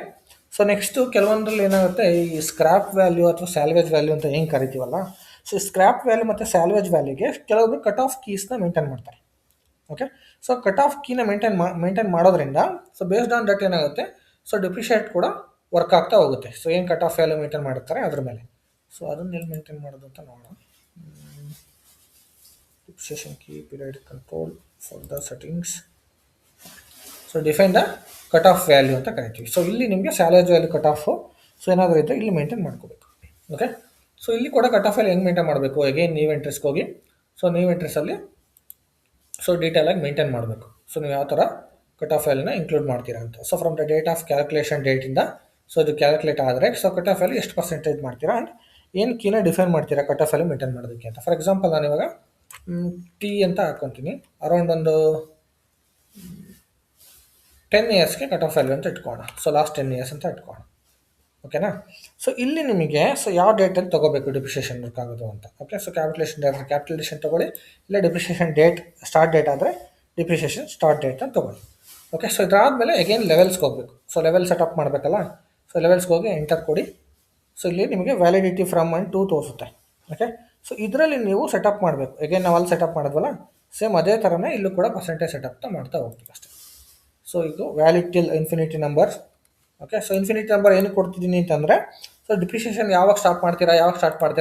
ಸೊ ನೆಕ್ಸ್ಟು ಕೆಲವೊಂದರಲ್ಲಿ ಏನಾಗುತ್ತೆ, ಈ ಸ್ಕ್ರಾಪ್ ವ್ಯಾಲ್ಯೂ ಅಥವಾ ಸ್ಯಾಲ್ವೇಜ್ ವ್ಯಾಲ್ಯೂ ಅಂತ ಹೆಂಗೆ ಕರಿತೀವಲ್ಲ, ಸೊ ಸ್ಕ್ರಾಪ್ ವ್ಯಾಲ್ಯೂ ಮತ್ತು ಸ್ಯಾಲ್ವೇಜ್ ವ್ಯಾಲ್ಯೂಗೆ ಕೆಲವೊಬ್ರು ಕಟ್ ಆಫ್ ಕೀಸ್ನ ಮೇಂಟೈನ್ ಮಾಡ್ತಾರೆ. ಓಕೆ, ಸೊ ಕಟ್ ಆಫ್ ಕೀನ ಮೇಂಟೈನ್ ಮಾಡೋದ್ರಿಂದ ಸೊ ಬೇಸ್ಡ್ ಆನ್ ದಟ್ ಏನಾಗುತ್ತೆ, ಸೊ ಡಿಪ್ರಿಷಿಯೇಟ್ ಕೂಡ ವರ್ಕ್ ಆಗ್ತಾ ಹೋಗುತ್ತೆ. ಸೊ ಏನು ಕಟ್ ಆಫ್ ವ್ಯಾಲ್ಯೂ ಮೇಂಟೈನ್ ಮಾಡಿರ್ತಾರೆ ಅದ್ರ ಮೇಲೆ. ಸೊ ಅದನ್ನ ಎಲ್ಲಿ ಮೇಂಟೈನ್ ಮಾಡೋದು ಅಂತ ನೋಡೋಣ. Depreciation key, period control, for the settings. So define the cut off value ಅಂತ ಕರಿತೀವಿ. ಸೊ ಇಲ್ಲಿ ನಿಮಗೆ salvage value cut off so ಏನಾದರೂ ಇದ್ದರೆ ಇಲ್ಲಿ ಮೇಂಟೈನ್ ಮಾಡ್ಕೋಬೇಕು. ಓಕೆ, ಸೊ ಇಲ್ಲಿ ಕೂಡ ಕಟ್ ಆಫ್ ವ್ಯಾಲ್ಯೂ ಹೆಂಗೆ ಮೇಂಟೈನ್ ಮಾಡಬೇಕು, ಅಗೇನ್ ನೀವು ಎಂಟ್ರೆಸ್ಗೆ ಹೋಗಿ, ಸೊ ನೀವು ಎಂಟ್ರೆಸಲ್ಲಿ ಸೊ ಡೀಟೇಲಾಗಿ ಮೇಂಟೈನ್ ಮಾಡಬೇಕು. ಸೊ ನೀವು ಯಾವ ಥರ ಕಟ್ ಆಫ್ ವ್ಯಾಲ್ಯೂನ ಇನ್ಕ್ಲೂಡ್ ಮಾಡ್ತೀರಾ ಅಂತ. So from the date of calculation ಡೇಟಿಂದ so ಇದು ಕ್ಯಾಲ್ಕುಲೇಟ್ ಆದರೆ ಸೊ ಕಟ್ ಆಫ್ ವ್ಯಾಲ್ಯೂ ಎಷ್ಟು ಪರ್ಸೆಂಟೇಜ್ ಮಾಡ್ತೀರಾ ಆ್ಯಂಡ್ ಏನು ಕೀನ ಡಿಫೈನ್ ಮಾಡ್ತೀರಾ ಕಟ್ ಆಫ್ ವ್ಯಾಲ್ಯೂ ಮೇಂಟೈನ್ ಮಾಡೋದಕ್ಕೆ ಅಂತ. ಫಾರ್ ಎಕ್ಸಾಂಪಲ್ ನಾನು ಇವಾಗ ಟಿ ಅಂತ ಹಾಕ್ಕೊತೀನಿ, ಅರೌಂಡ್ ಒಂದು 10 ಇಯರ್ಸ್ಗೆ ಕಟ್ ಆಫ್ ವ್ಯಾಲ್ಯೂ ಅಂತ ಇಟ್ಕೋಣ. ಸೊ ಲಾಸ್ಟ್ 10 ಇಯರ್ಸ್ ಅಂತ ಇಟ್ಕೋಣ. ಓಕೆನಾ. ಸೊ ಇಲ್ಲಿ ನಿಮಗೆ ಸೊ ಯಾವ ಡೇಟಲ್ಲಿ ತೊಗೋಬೇಕು ಡಿಪ್ರಿಷಿಯೇಷನ್ ವರ್ಕ್ ಆಗೋದು ಅಂತ. ಓಕೆ, ಸೊ ಕ್ಯಾಲ್ಕುಲೇಷನ್ ತೊಗೊಳ್ಳಿ, ಇಲ್ಲ ಡಿಪ್ರಿಷಿಯೇಷನ್ ಡೇಟ್ ಸ್ಟಾರ್ಟ್ ಡೇಟ್ ಆದರೆ ಡಿಪ್ರಿಷಿಯೇಷನ್ ಸ್ಟಾರ್ಟ್ ಡೇಟ್ ಅಂತ ತೊಗೊಳ್ಳಿ. ಓಕೆ, ಸೊ ಇದಾದಮೇಲೆ ಅಗೇನ್ ಲೆವೆಲ್ಸ್ಗೆ ಹೋಗಬೇಕು. ಸೊ ಲೆವೆಲ್ ಸೆಟಪ್ ಮಾಡಬೇಕಲ್ಲ, ಸೊ ಲೆವೆಲ್ಸ್ಗೆ ಹೋಗಿ ಎಂಟರ್ ಕೊಡಿ. ಸೊ ಇಲ್ಲಿ ನಿಮಗೆ ವ್ಯಾಲಿಡಿಟಿ ಫ್ರಮ್ ಆ್ಯಂಡ್ ಟು ತೋರಿಸುತ್ತೆ. ಓಕೆ, ಸೊ ಇದರಲ್ಲಿ ನೀವು ಸೆಟಪ್ ಮಾಡಬೇಕು. ಅಗೇನ್ ನಾವು ಅಲ್ಲಿ ಸೆಟಪ್ ಮಾಡಿದ್ವಲ್ಲ, ಸೇಮ್ ಅದೇ ಥರನೇ ಇಲ್ಲೂ ಕೂಡ ಪರ್ಸೆಂಟೇಜ್ ಸೆಟಪ್ ಮಾಡ್ತಾ ಹೋಗ್ತೀವಿ ಅಷ್ಟೇ. ಸೊ ಇದು valid till infinity numbers. Okay, so infinity number ಏನಕ್ಕೆ ಕೊಡ್ತಿದ್ದೀನಿ ಅಂತಂದರೆ, ಸೊ ಡಿಪ್ರಿಷಿಯೇಷನ್ ಯಾವಾಗ ಸ್ಟಾರ್ಟ್ ಮಾಡ್ತೀರಾ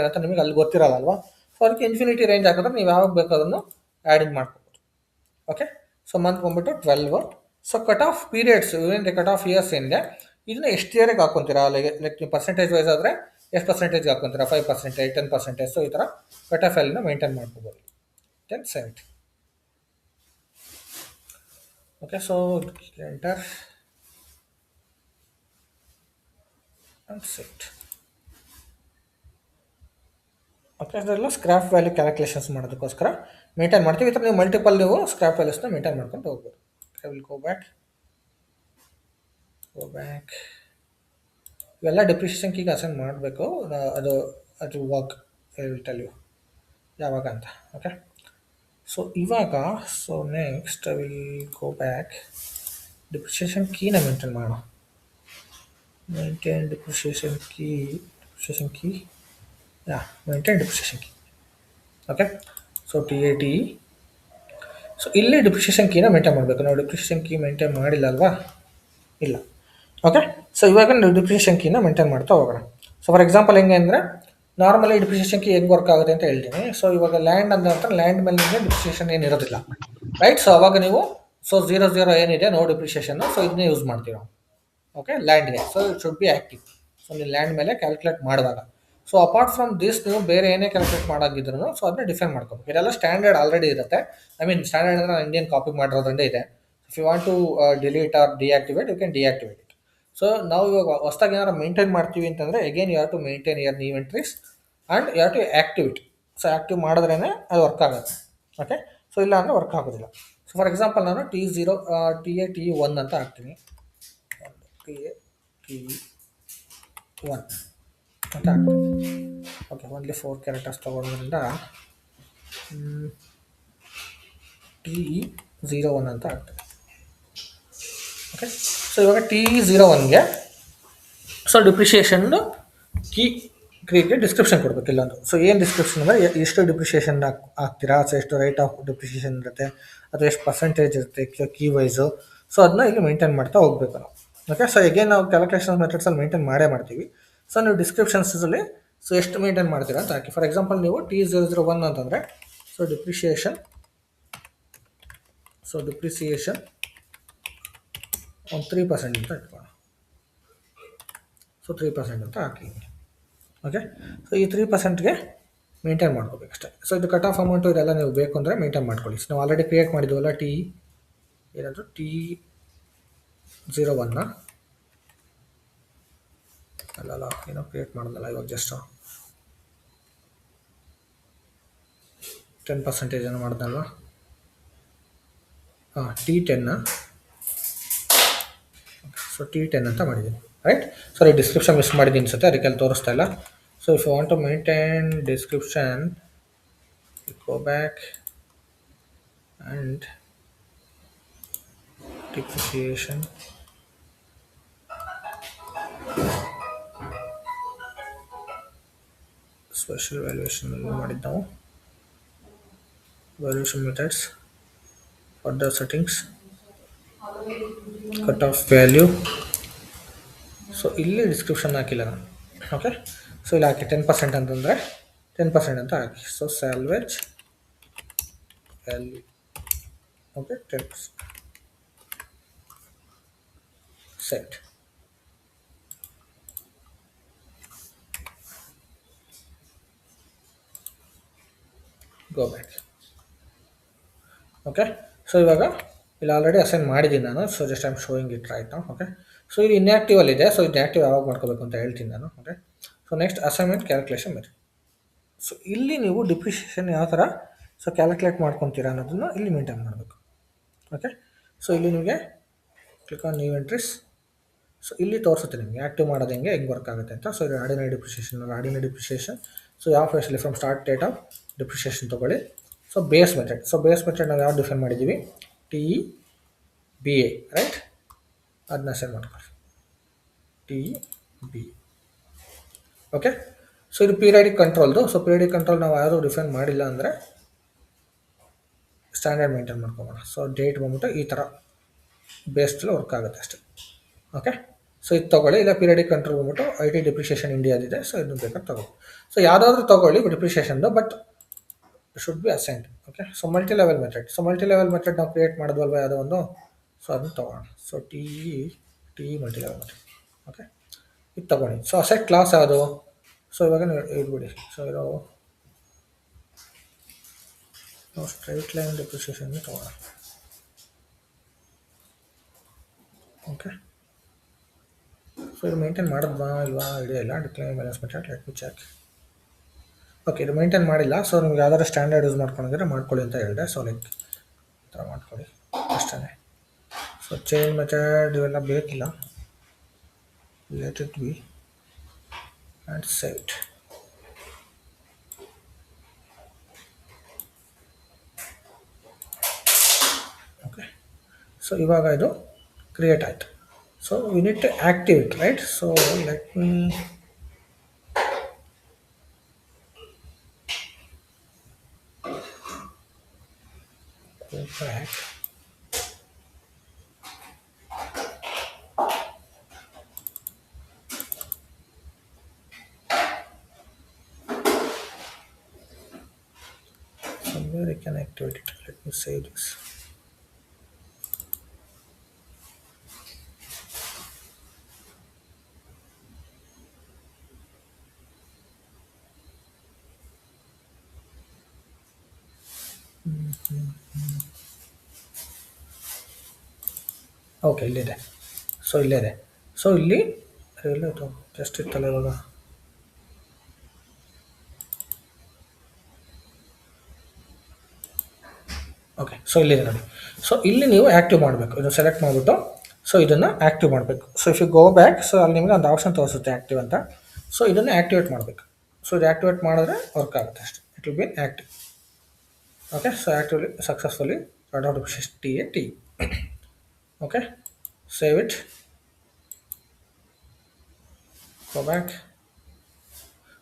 ಅಂತ ನಿಮಗೆ ಅಲ್ಲಿ ಗೊತ್ತಿರಲ್ಲ. ಸೊ ಅದಕ್ಕೆ ಇನ್ಫಿನಿಟಿ ರೇಂಜ್ ಹಾಕಿದ್ರೆ ನೀವು ಯಾವಾಗ ಬೇಕು ಅದನ್ನು ಆ್ಯಡಿಂಗ್ ಮಾಡ್ಕೋಬೋದು. ಓಕೆ, ಸೊ ಮಂತ್ ಬಂದ್ಬಿಟ್ಟು 12. ಸೊ ಕಟ್ ಆಫ್ ಪೀರಿಯಡ್ಸ್ ಏನಿದೆ, ಕಟ್ ಆಫ್ ಇಯರ್ಸ್ ಏನಿದೆ, ಇದನ್ನ ಎಷ್ಟು ಇಯರಿಗೆ ಹಾಕ್ಕೊಂತೀರಾ, ಲೈಕ್ ನೀವು ಪರ್ಸೆಂಟೇಜ್ ವೈಸ್ ಆದರೆ ಎಷ್ಟು ಪರ್ಸೆಂಟೇಜ್ಗೆ ಹಾಕ್ಕೊಂತೀರಾ, 5%, 10%. ಸೊ ಈ ಥರ ಕಟ್ ಆಫ್ ವ್ಯಾಲ್ಯೂನ ಮೇಂಟೈನ್ ಮಾಡ್ಕೋಬೋದು. 1070. Okay, so enter and set. Okay, ಅದೆಲ್ಲ ಸ್ಕ್ರಾಪ್ ವ್ಯಾಲ್ಯೂ ಕ್ಯಾಲ್ಕುಲೇಷನ್ಸ್ ಮಾಡೋದಕ್ಕೋಸ್ಕರ ಮೇಂಟೈನ್ ಮಾಡ್ತೀವಿ. ಈ ಥರ ನೀವು ಮಲ್ಟಿಪಲ್ ನೀವು ಸ್ಕ್ರಾಪ್ ವ್ಯಾಲ್ಯೂಸ್ನ ಮೇಂಟೈನ್ ಮಾಡ್ಕೊಂಡು ಹೋಗ್ಬೋದು. I will go back. ಇವೆಲ್ಲ ಡಿಪ್ರಿಷಿಯೇಷನ್ ಕೀಗೆ ಅಸೈನ್ ಮಾಡಬೇಕು. ಅದು work I will tell you ಯಾವಾಗ ಅಂತ. ಓಕೆ, ಸೊ ಇವಾಗ so next I will go back. Depreciation ಕೀನ ಮೇಂಟೈನ್ ಮಾಡೋಣ. maintain depreciation key, maintain depreciation key. Okay, so TAT. So ಇಲ್ಲಿ ಡಿಪ್ರಿಷಿಯೇಷನ್ ಕೀನ ಮೇಂಟೈನ್ ಮಾಡಬೇಕು. ನಾವು ಡಿಪ್ರಿಷಿಯೇಷನ್ ಕೀ ಮೇಂಟೈನ್ ಮಾಡಿಲ್ಲ ಅಲ್ವಾ, ಇಲ್ಲ. ಓಕೆ, ಸೊ ಇವಾಗ ನಾವು ಡಿಪ್ರಿಷಿಯೇಷನ್ ಕೀನ ಮೇಂಟೈನ್ ಮಾಡ್ತಾ ಹೋಗೋಣ. ಸೊ ಫಾರ್ ಎಕ್ಸಾಂಪಲ್ ಹೆಂಗೆ ಅಂದರೆ, ನಾರ್ಮಲಿ ಡಿಪ್ರಿಷಿಯೇಷನ್ ಕೀ ಹೆಂಗೆ ವರ್ಕ್ ಆಗುತ್ತೆ ಅಂತ ಹೇಳ್ತೀನಿ. ಸೊ ಇವಾಗ ಲ್ಯಾಂಡ್ ಅಂತ ಲ್ಯಾಂಡ್ ಮೇಲೆ ನಿಮಗೆ ಡಿಪ್ರಿಷಿಯೇಷನ್ ಏನಿರೋದಿಲ್ಲ, ರೈಟ್. ಸೊ ಅವಾಗ ನೀವು ಸೊ 00 ಏನಿದೆ ನೋ ಡಿಪ್ರಿಷಿಯೇಷನ್, ಸೊ ಇದನ್ನೇ ಯೂಸ್ ಮಾಡ್ತೀವಿ ನಾವು. ಓಕೆ, ಲ್ಯಾಂಡ್ಗೆ. So it should be active. So ನೀವು ಲ್ಯಾಂಡ್ ಮೇಲೆ ಕ್ಯಾಲ್ಕುಲೇಟ್ ಮಾಡುವಾಗ, ಸೊ ಅಪಾರ್ಟ್ ಫ್ರಮ್ ದಿಸ್ ನೀವು ಬೇರೆ ಏನೇ ಕ್ಯಾಲ್ಕುಲೇಟ್ ಮಾಡೋದಿದ್ರು ಸೊ ಅದನ್ನ ಡಿಫೈನ್ ಮಾಡ್ಕೋಬೇಕು. ಇದೆಲ್ಲ ಸ್ಟ್ಯಾಂಡರ್ಡ್ ಆಲ್ರೆಡಿ ಇರುತ್ತೆ. ಐ ಮೀನ್ ಸ್ಟ್ಯಾಂಡರ್ಡ್ ಅಂದರೆ ಇಂಡಿಯನ್ ಕಾಪಿ ಮಾಡಿರೋದ್ರಿಂದ ಇದೆ. If you want to delete or deactivate, you can deactivate it. So ನಾವು ಇವಾಗ ಹೊಸದಾಗಿ ಏನಾರು ಮೇಂಟೈನ್ ಮಾಡ್ತೀವಿ ಅಂತಂದರೆ again you have to maintain your new entries and you have to activate. So active ಮಾಡಿದ್ರೇ ಅದು ವರ್ಕ್ ಆಗುತ್ತೆ. ಓಕೆ, ಸೊ ಇಲ್ಲ ಅಂದರೆ ವರ್ಕ್ ಆಗೋದಿಲ್ಲ. ಸೊ ಫಾರ್ ಎಕ್ಸಾಂಪಲ್ ನಾನು TAT1 ಅಂತ ಹಾಕ್ತೀನಿ. TAT1 ಅಂತ ಹಾಕ್ತೀನಿ. ಓಕೆ, ಓನ್ಲಿ 4 ಕ್ಯಾರೆಕ್ಟರ್ಸ್ ತೊಗೊಳೋದ್ರಿಂದ TE01 ಅಂತ ಆಗ್ತದೆ. ಓಕೆ, ಸೊ ಇವಾಗ TE01ಗೆ ಸೊ ಡಿಪ್ರಿಷಿಯೇಷನ್ ಕೀ ಕ್ರಿಯೇಟ್ಗೆ ಡಿಸ್ಕ್ರಿಪ್ಷನ್ ಕೊಡಬೇಕು ಇಲ್ಲೊಂದು. ಸೊ ಏನು ಡಿಸ್ಕ್ರಿಪ್ಷನ್ ಅಂದರೆ ಎಷ್ಟು ಡಿಪ್ರಿಷಿಯೇಷನ್ ಹಾಕ್ತೀರಾ, ಸೊ ಎಷ್ಟು ರೇಟ್ ಆಫ್ ಡಿಪ್ರಿಷಿಯೇಷನ್ ಇರುತ್ತೆ, ಅಥವಾ ಎಷ್ಟು ಪರ್ಸೆಂಟೇಜ್ ಇರುತ್ತೆ ಕೀ ವೈಸು. ಸೊ ಅದನ್ನ ಇಲ್ಲಿ ಮೇಂಟೈನ್ ಮಾಡ್ತಾ ಹೋಗಬೇಕು ನಾವು. ಓಕೆ, ಸೊ ಅಗೇನ್ ನಾವು ಕ್ಯಾಲ್ಕುಲೇಷನ್ ಮೆಥಡ್ಸಲ್ಲಿ ಮೇಂಟೈನ್ ಮಾಡ್ತೀವಿ. ಸೊ ನೀವು ಡಿಸ್ಕ್ರಿಪ್ಷನ್ಸಲ್ಲಿ ಸೊ ಎಷ್ಟು ಮೇಂಟೈನ್ ಮಾಡ್ತೀರಾ ಅಂತ ಹಾಕಿ. ಫಾರ್ ಎಕ್ಸಾಂಪಲ್ ನೀವು T001 ಅಂತಂದರೆ ಸೊ ಡಿಪ್ರಿಷಿಯೇಷನ್ ಒಂದು 3% ಅಂತ ಇಟ್ಕೊಳ್ಳೋಣ. ಸೊ 3% ಅಂತ ಹಾಕಿ. ಓಕೆ, ಸೊ ಈ 3%ಗೆ ಮೇಂಟೈನ್ ಮಾಡ್ಕೋಬೇಕು ಅಷ್ಟೇ. ಸೊ ಇದು ಕಟ್ ಆಫ್ ಅಮೌಂಟು ಇದೆಲ್ಲ ನೀವು ಬೇಕು ಅಂದರೆ ಮೇಂಟೈನ್ ಮಾಡ್ಕೊಳ್ಳಿ. ಸೊ ನಾವು ಆಲ್ರೆಡಿ ಕ್ರಿಯೇಟ್ ಮಾಡಿದ್ವಲ್ಲ ಏನಾದರೂ T01 ಅಲ್ಲಲ್ಲ, ಏನೋ ಕ್ರಿಯೇಟ್ ಮಾಡೋದಲ್ಲ ಇವಾಗ, ಜಸ್ಟ್ 10% ಏನೋ ಮಾಡ್ದಲ್ವ. T10 ಸೊ T10 ಅಂತ ಮಾಡಿದ್ದೀನಿ, ರೈಟ್. ಸಾರಿ, ಡಿಸ್ಕ್ರಿಪ್ಷನ್ ಮಿಸ್ ಮಾಡಿದ್ದೀನಿ ಅನ್ಸುತ್ತೆ, ಅದಕ್ಕೆ ಅಲ್ಲಿ ತೋರಿಸ್ತಾ ಇಲ್ಲ. So if you want to maintain description, go back and depreciation, special valuation ಮಾಡಿದ್ದು ನಾವು, valuation methods, further settings, cut off value. So ಇಲ್ಲಿ ಡಿಸ್ಕ್ರಿಪ್ಷನ್ ಹಾಕಿಲ್ಲ ನಾನು, ಓಕೆ. ಸೊ ಇಲ್ಲಿ ಹಾಕಿ 10% ಅಂತಂದರೆ 10% ಅಂತ ಹಾಕಿ. So salvage value, okay, 10% set. Go back, okay. So ಇವಾಗ ಇಲ್ಲಿ ಆಲ್ರೆಡಿ ಅಸೈನ್ ಮಾಡಿದ್ದೀನಿ ನಾನು, so just I am showing it right now, okay. So ಇದು ಇನ್ಆ್ಯಕ್ಟಿವಲ್ಲಿದೆ, ಸೊ ಇದು ಆ್ಯಕ್ಟಿವ್ ಯಾವಾಗ ಮಾಡ್ಕೋಬೇಕು ಅಂತ ಹೇಳ್ತೀನಿ ನಾನು, okay. So next assignment calculation method. So ಇಲ್ಲಿ ನೀವು ಡಿಪ್ರಿಷಿಯೇಷನ್ ಯಾವ ಥರ ಸೊ ಕ್ಯಾಲ್ಕುಲೇಟ್ ಮಾಡ್ಕೊತೀರಾ ಅನ್ನೋದನ್ನು ಇಲ್ಲಿ ಮೇಂಟೈನ್ ಮಾಡಬೇಕು, ಓಕೆ. ಸೊ ಇಲ್ಲಿ ನಿಮಗೆ click on new entries. So ಇಲ್ಲಿ ತೋರಿಸುತ್ತೆ ನಿಮಗೆ ಆ್ಯಕ್ಟಿವ್ ಮಾಡೋದು ಹೆಂಗೆ ವರ್ಕ್ ಆಗುತ್ತೆ ಅಂತ. ಸೊ ಇದು ಆರ್ಡಿನರಿ ಡಿಪ್ರಿಷಿಯೇಷನ್. ಸೊ ಯಾವ ಫೇಸಲ್ಲಿ from start date of depreciation ತೊಗೊಳ್ಳಿ. So base method, so base method ನಾವು ಯಾವ್ದು ಡಿಫೈನ್ ಮಾಡಿದ್ದೀವಿ, TBA, ರೈಟ್. ಅದನ್ನ ಸೆಂಡ್ ಮಾಡ್ಕೊಳ್ಳಿ, TB, ಓಕೆ. ಸೊ ಇದು ಪೀರಿಯಾಡಿಕ್ ಕಂಟ್ರೋಲ್ದು. ಸೊ ಪೀರಿಯಾಡಿಕ್ ಕಂಟ್ರೋಲ್ ನಾವು ಯಾರು ಡಿಫೈನ್ ಮಾಡಿಲ್ಲ ಅಂದರೆ ಸ್ಟ್ಯಾಂಡರ್ಡ್ ಮೇಂಟೈನ್ ಮಾಡ್ಕೊಬೋಣ. ಸೊ ಡೇಟ್ ಬಂದ್ಬಿಟ್ಟು ಈ ಥರ ಬೇಸ್ಡಲ್ಲಿ ವರ್ಕ್ ಆಗುತ್ತೆ ಅಷ್ಟೇ, ಓಕೆ. ಸೊ ಇದು ತೊಗೊಳ್ಳಿ. ಇಲ್ಲ ಪೀರಿಯಾಡಿಕ್ ಕಂಟ್ರೋಲ್ ಬಂದ್ಬಿಟ್ಟು IT ಡಿಪ್ರಿಷಿಯೇಷನ್ ಇಂಡಿಯಾದಿದೆ, ಸೊ ಇದನ್ನು ಬೇಕಾದ್ರೆ ತೊಗೊಳ್ಳಿ. ಸೊ ಯಾವುದಾದ್ರೂ ತೊಗೊಳ್ಳಿ ಡಿಪ್ರಿಷಿಯೇಷನ್ದು, but should be assigned, okay. So multi level method, so multi level method ನಾವು ಕ್ರಿಯೇಟ್ ಮಾಡಿದ್ವಲ್ವ ಯಾವುದೋ ಒಂದು, ಸೊ ಅದನ್ನು ತೊಗೊಳ್ಳೋಣ. So T multi level method, okay. ಇದು ತೊಗೊಳ್ಳಿ. ಸೊ ಅಸೆಟ್ ಕ್ಲಾಸ್ ಯಾವುದು, ಸೊ ಇವಾಗ ನೀವು ಇಟ್ಬಿಡಿ. ಸೊ ಇರೋ ಸ್ಟ್ರೈಟ್ ಲೈನ್ ಡಿಪ್ರಿಷಿಯೇಷನ್ ತೊಗೊಳ್ಳೋಣ, ಓಕೆ. ಸೊ ಇದು ಮೇಂಟೈನ್ ಮಾಡಿದ್ವಾ ಇಲ್ವಾ ಐಡಿಯಾ ಇಲ್ಲ. Decline balance method, let me check. Okay, ಇದು ಮೇಂಟೈನ್ ಮಾಡಿಲ್ಲ. ಸೊ ನಿಮ್ಗೆ ಯಾವ್ದಾದ್ರು ಸ್ಟ್ಯಾಂಡರ್ಡ್ ಯೂಸ್ ಮಾಡ್ಕೊಂಡಿದ್ರೆ ಮಾಡ್ಕೊಳ್ಳಿ ಅಂತ ಹೇಳಿದೆ. ಸೊ ಲೈಕ್ ಈ ಥರ ಮಾಡ್ಕೊಳ್ಳಿ ಅಷ್ಟೇ. ಸೊ ಚೇಂಜ್ ಮೆಥಡ್ ಇವೆಲ್ಲ ಬೇಕಿಲ್ಲ, let it be and save it. Okay, so ಇವಾಗ ಇದು ಕ್ರಿಯೇಟ್ ಆಯಿತು. So we need to active it, right. So let me go back. Somewhere I can activate it. Let me save this. Okay, ಇಲ್ಲಿದೆ. So ಇಲ್ಲಿದೆ. So ಇಲ್ಲಿ ಎಲ್ಲದು just ಇತ್ತಲ್ಲ ಇವಾಗ. Okay, so ಇಲ್ಲಿದೆ ನೋಡಿ. ಸೊ ಇಲ್ಲಿ ನೀವು ಆ್ಯಕ್ಟಿವ್ ಮಾಡಬೇಕು. ಇದು ಸೆಲೆಕ್ಟ್ ಮಾಡಿಬಿಟ್ಟು ಸೊ ಇದನ್ನು ಆ್ಯಕ್ಟಿವ್ ಮಾಡಬೇಕು. So if you go back, so ಅಲ್ಲಿ ನಿಮಗೆ ಒಂದು ಆಪ್ಷನ್ ತೋರಿಸುತ್ತೆ ಆ್ಯಕ್ಟಿವ್ ಅಂತ. ಸೊ ಇದನ್ನು ಆ್ಯಕ್ಟಿವೇಟ್ ಮಾಡಬೇಕು. ಸೊ ಇದು ಆ್ಯಕ್ಟಿವೇಟ್ ಮಾಡಿದ್ರೆ ವರ್ಕ್ ಆಗುತ್ತೆ ಅಷ್ಟೇ. It will be active, okay. So actively successfully out of TAT, okay. Save it, go back.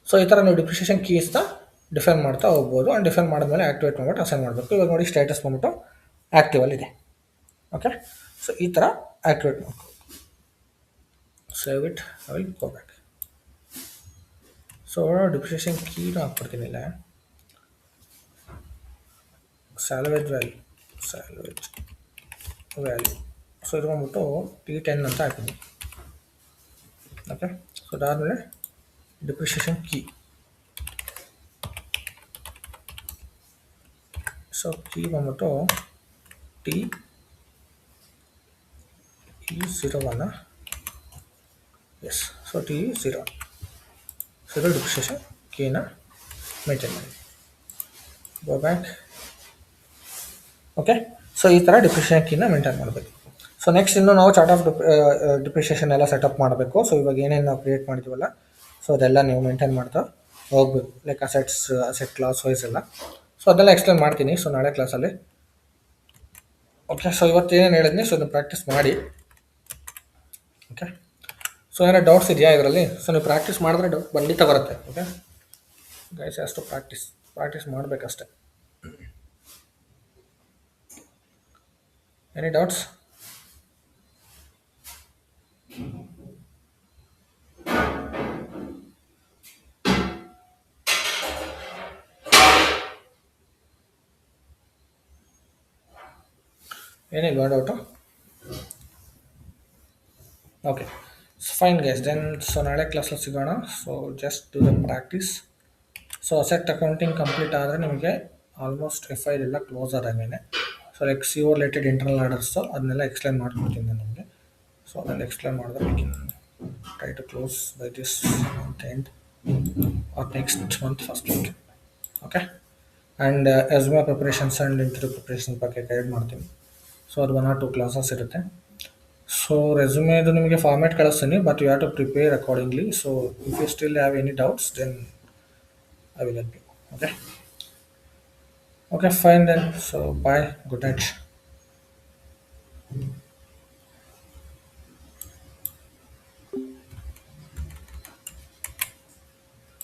So ಈ ಥರ ನೀವು ಡಿಪ್ರಿಷಿಯೇಷನ್ ಕೀಸ್ನ ಡಿಫೈನ್ ಮಾಡ್ತಾ ಹೋಗ್ಬೋದು. ಆ್ಯಂಡ್ ಡಿಫೈನ್ ಮಾಡಿದ್ಮೇಲೆ ಆ್ಯಕ್ಟಿವೇಟ್ ಮಾಡ್ಬಿಟ್ಟು ಅಸೈನ್ ಮಾಡಬೇಕು. ಇವಾಗ ನೋಡಿ ಸ್ಟೇಟಸ್ ಬಂದ್ಬಿಟ್ಟು ಆ್ಯಕ್ಟಿವಲ್ಲಿದೆ, ಓಕೆ. ಸೊ ಈ ಥರ ಆ್ಯಕ್ಟಿವೇಟ್ ಮಾಡ್ಕೊ, save it, I will go back. So depreciation ಕೀನ ಹಾಕ್ಬಿಡ್ತೀನಿ ಇಲ್ಲ, ಸ್ಯಾಲ್ವೇಜ್ ವ್ಯಾಲ್ಯೂ. ಸೊ ಇದು ಬಂದ್ಬಿಟ್ಟು T10 ಅಂತ ಹಾಕಿದ್ದೀನಿ, ಓಕೆ. ಸೊ ಅದಾದಮೇಲೆ ಡಿಪ್ರಿಷಿಯೇಷನ್ ಕೀ. ಸೊ ಕೀ ಬಂದ್ಬಿಟ್ಟು T10 T01. Yes. So T01. So the depreciation keyನ ಮೇಂಟೈನ್ ಮಾಡಿ. Go back. ಓಕೆ. ಸೊ ಈ ಥರ ಡಿಪ್ರಿಷಿಯೇಷನ್ ಕೀನ ಮೇಂಟೈನ್ ಮಾಡಬೇಕು. ಸೊ ನೆಕ್ಸ್ಟ್ ಇನ್ನು ನಾವು ಚಾರ್ಟ್ ಆಫ್ ಡಿಪ್ರಿಷಿಯೇಷನ್ ಎಲ್ಲ ಸೆಟಪ್ ಮಾಡಬೇಕು. ಸೊ ಇವಾಗ ಏನೇನು ನಾವು ಕ್ರಿಯೇಟ್ ಮಾಡಿದ್ದೀವಲ್ಲ, ಸೊ ಅದೆಲ್ಲ ನೀವು ಮೇಂಟೈನ್ ಮಾಡ್ತಾ ಹೋಗ್ಬೇಕು. ಲೈಕ್ ಅಸೆಟ್ ಕ್ಲಾಸ್ ವೈಸ್ ಎಲ್ಲ. ಸೊ ಅದೆಲ್ಲ ಎಕ್ಸ್ಪ್ಲೇನ್ ಮಾಡ್ತೀನಿ ಸೊ ನಾಳೆ ಕ್ಲಾಸಲ್ಲಿ. ಓಕೆ. ಸೊ ಇವತ್ತು ಏನೇನು ಹೇಳಿದ್ನಿ ಸೊ ಅದನ್ನು ಪ್ರಾಕ್ಟೀಸ್ ಮಾಡಿ. ಓಕೆ. ಸೊ ಏನೋ ಡೌಟ್ಸ್ ಇದೆಯಾ ಇದರಲ್ಲಿ? ಸೊ ನೀವು ಪ್ರಾಕ್ಟೀಸ್ ಮಾಡಿದ್ರೆ ಡೌಟ್ ಖಂಡಿತ ಬರುತ್ತೆ. ಓಕೆ ಗೈಸ್, ಅಷ್ಟು ಪ್ರಾಕ್ಟೀಸ್ ಮಾಡಬೇಕಷ್ಟೆ. Any doubts? ಏನಿಲ್ವಾ doubt? Okay fine guys, then so ನಾಳೆ ಕ್ಲಾಸಲ್ಲಿ ಸಿಗೋಣ. So just do the practice. So asset accounting complete ಆದರೆ ನಿಮಗೆ ಆಲ್ಮೋಸ್ಟ್ FI ಎಲ್ಲ ಕ್ಲೋಸ್ ಆದಂಗೆ. So like CO related internal orders ಅದನ್ನೆಲ್ಲ ಎಕ್ಸ್ಪ್ಲೇನ್ ಮಾಡ್ಕೊಡ್ತೀನಿ ನಾನು ನಿಮಗೆ. ಸೊ ಅದನ್ನು ಎಕ್ಸ್ಪ್ಲೇನ್ ಮಾಡಿದ್ರೆ try to close by this month end or next month first week. Okay. And ಎಸ್ಮಾ ಪ್ರಿಪ್ರೇಷನ್ಸ್ ಆ್ಯಂಡ್ ಇಂಟರ್ವ್ಯೂ ಪ್ರಿಪ್ರೇಷನ್ಸ್ ಬಗ್ಗೆ ಗೈಡ್ ಮಾಡ್ತೀನಿ. ಸೊ ಅದು 1 or 2 ಕ್ಲಾಸಸ್ ಇರುತ್ತೆ. ಸೊ ರೆಸ್ಯೂಮೇದು ನಿಮಗೆ ಫಾರ್ಮ್ಯಾಟ್ ಕಳಿಸ್ತೀನಿ, but you have to prepare accordingly. So if you still have any doubts then I will help you. Okay. Okay, fine then. So bye. Good night.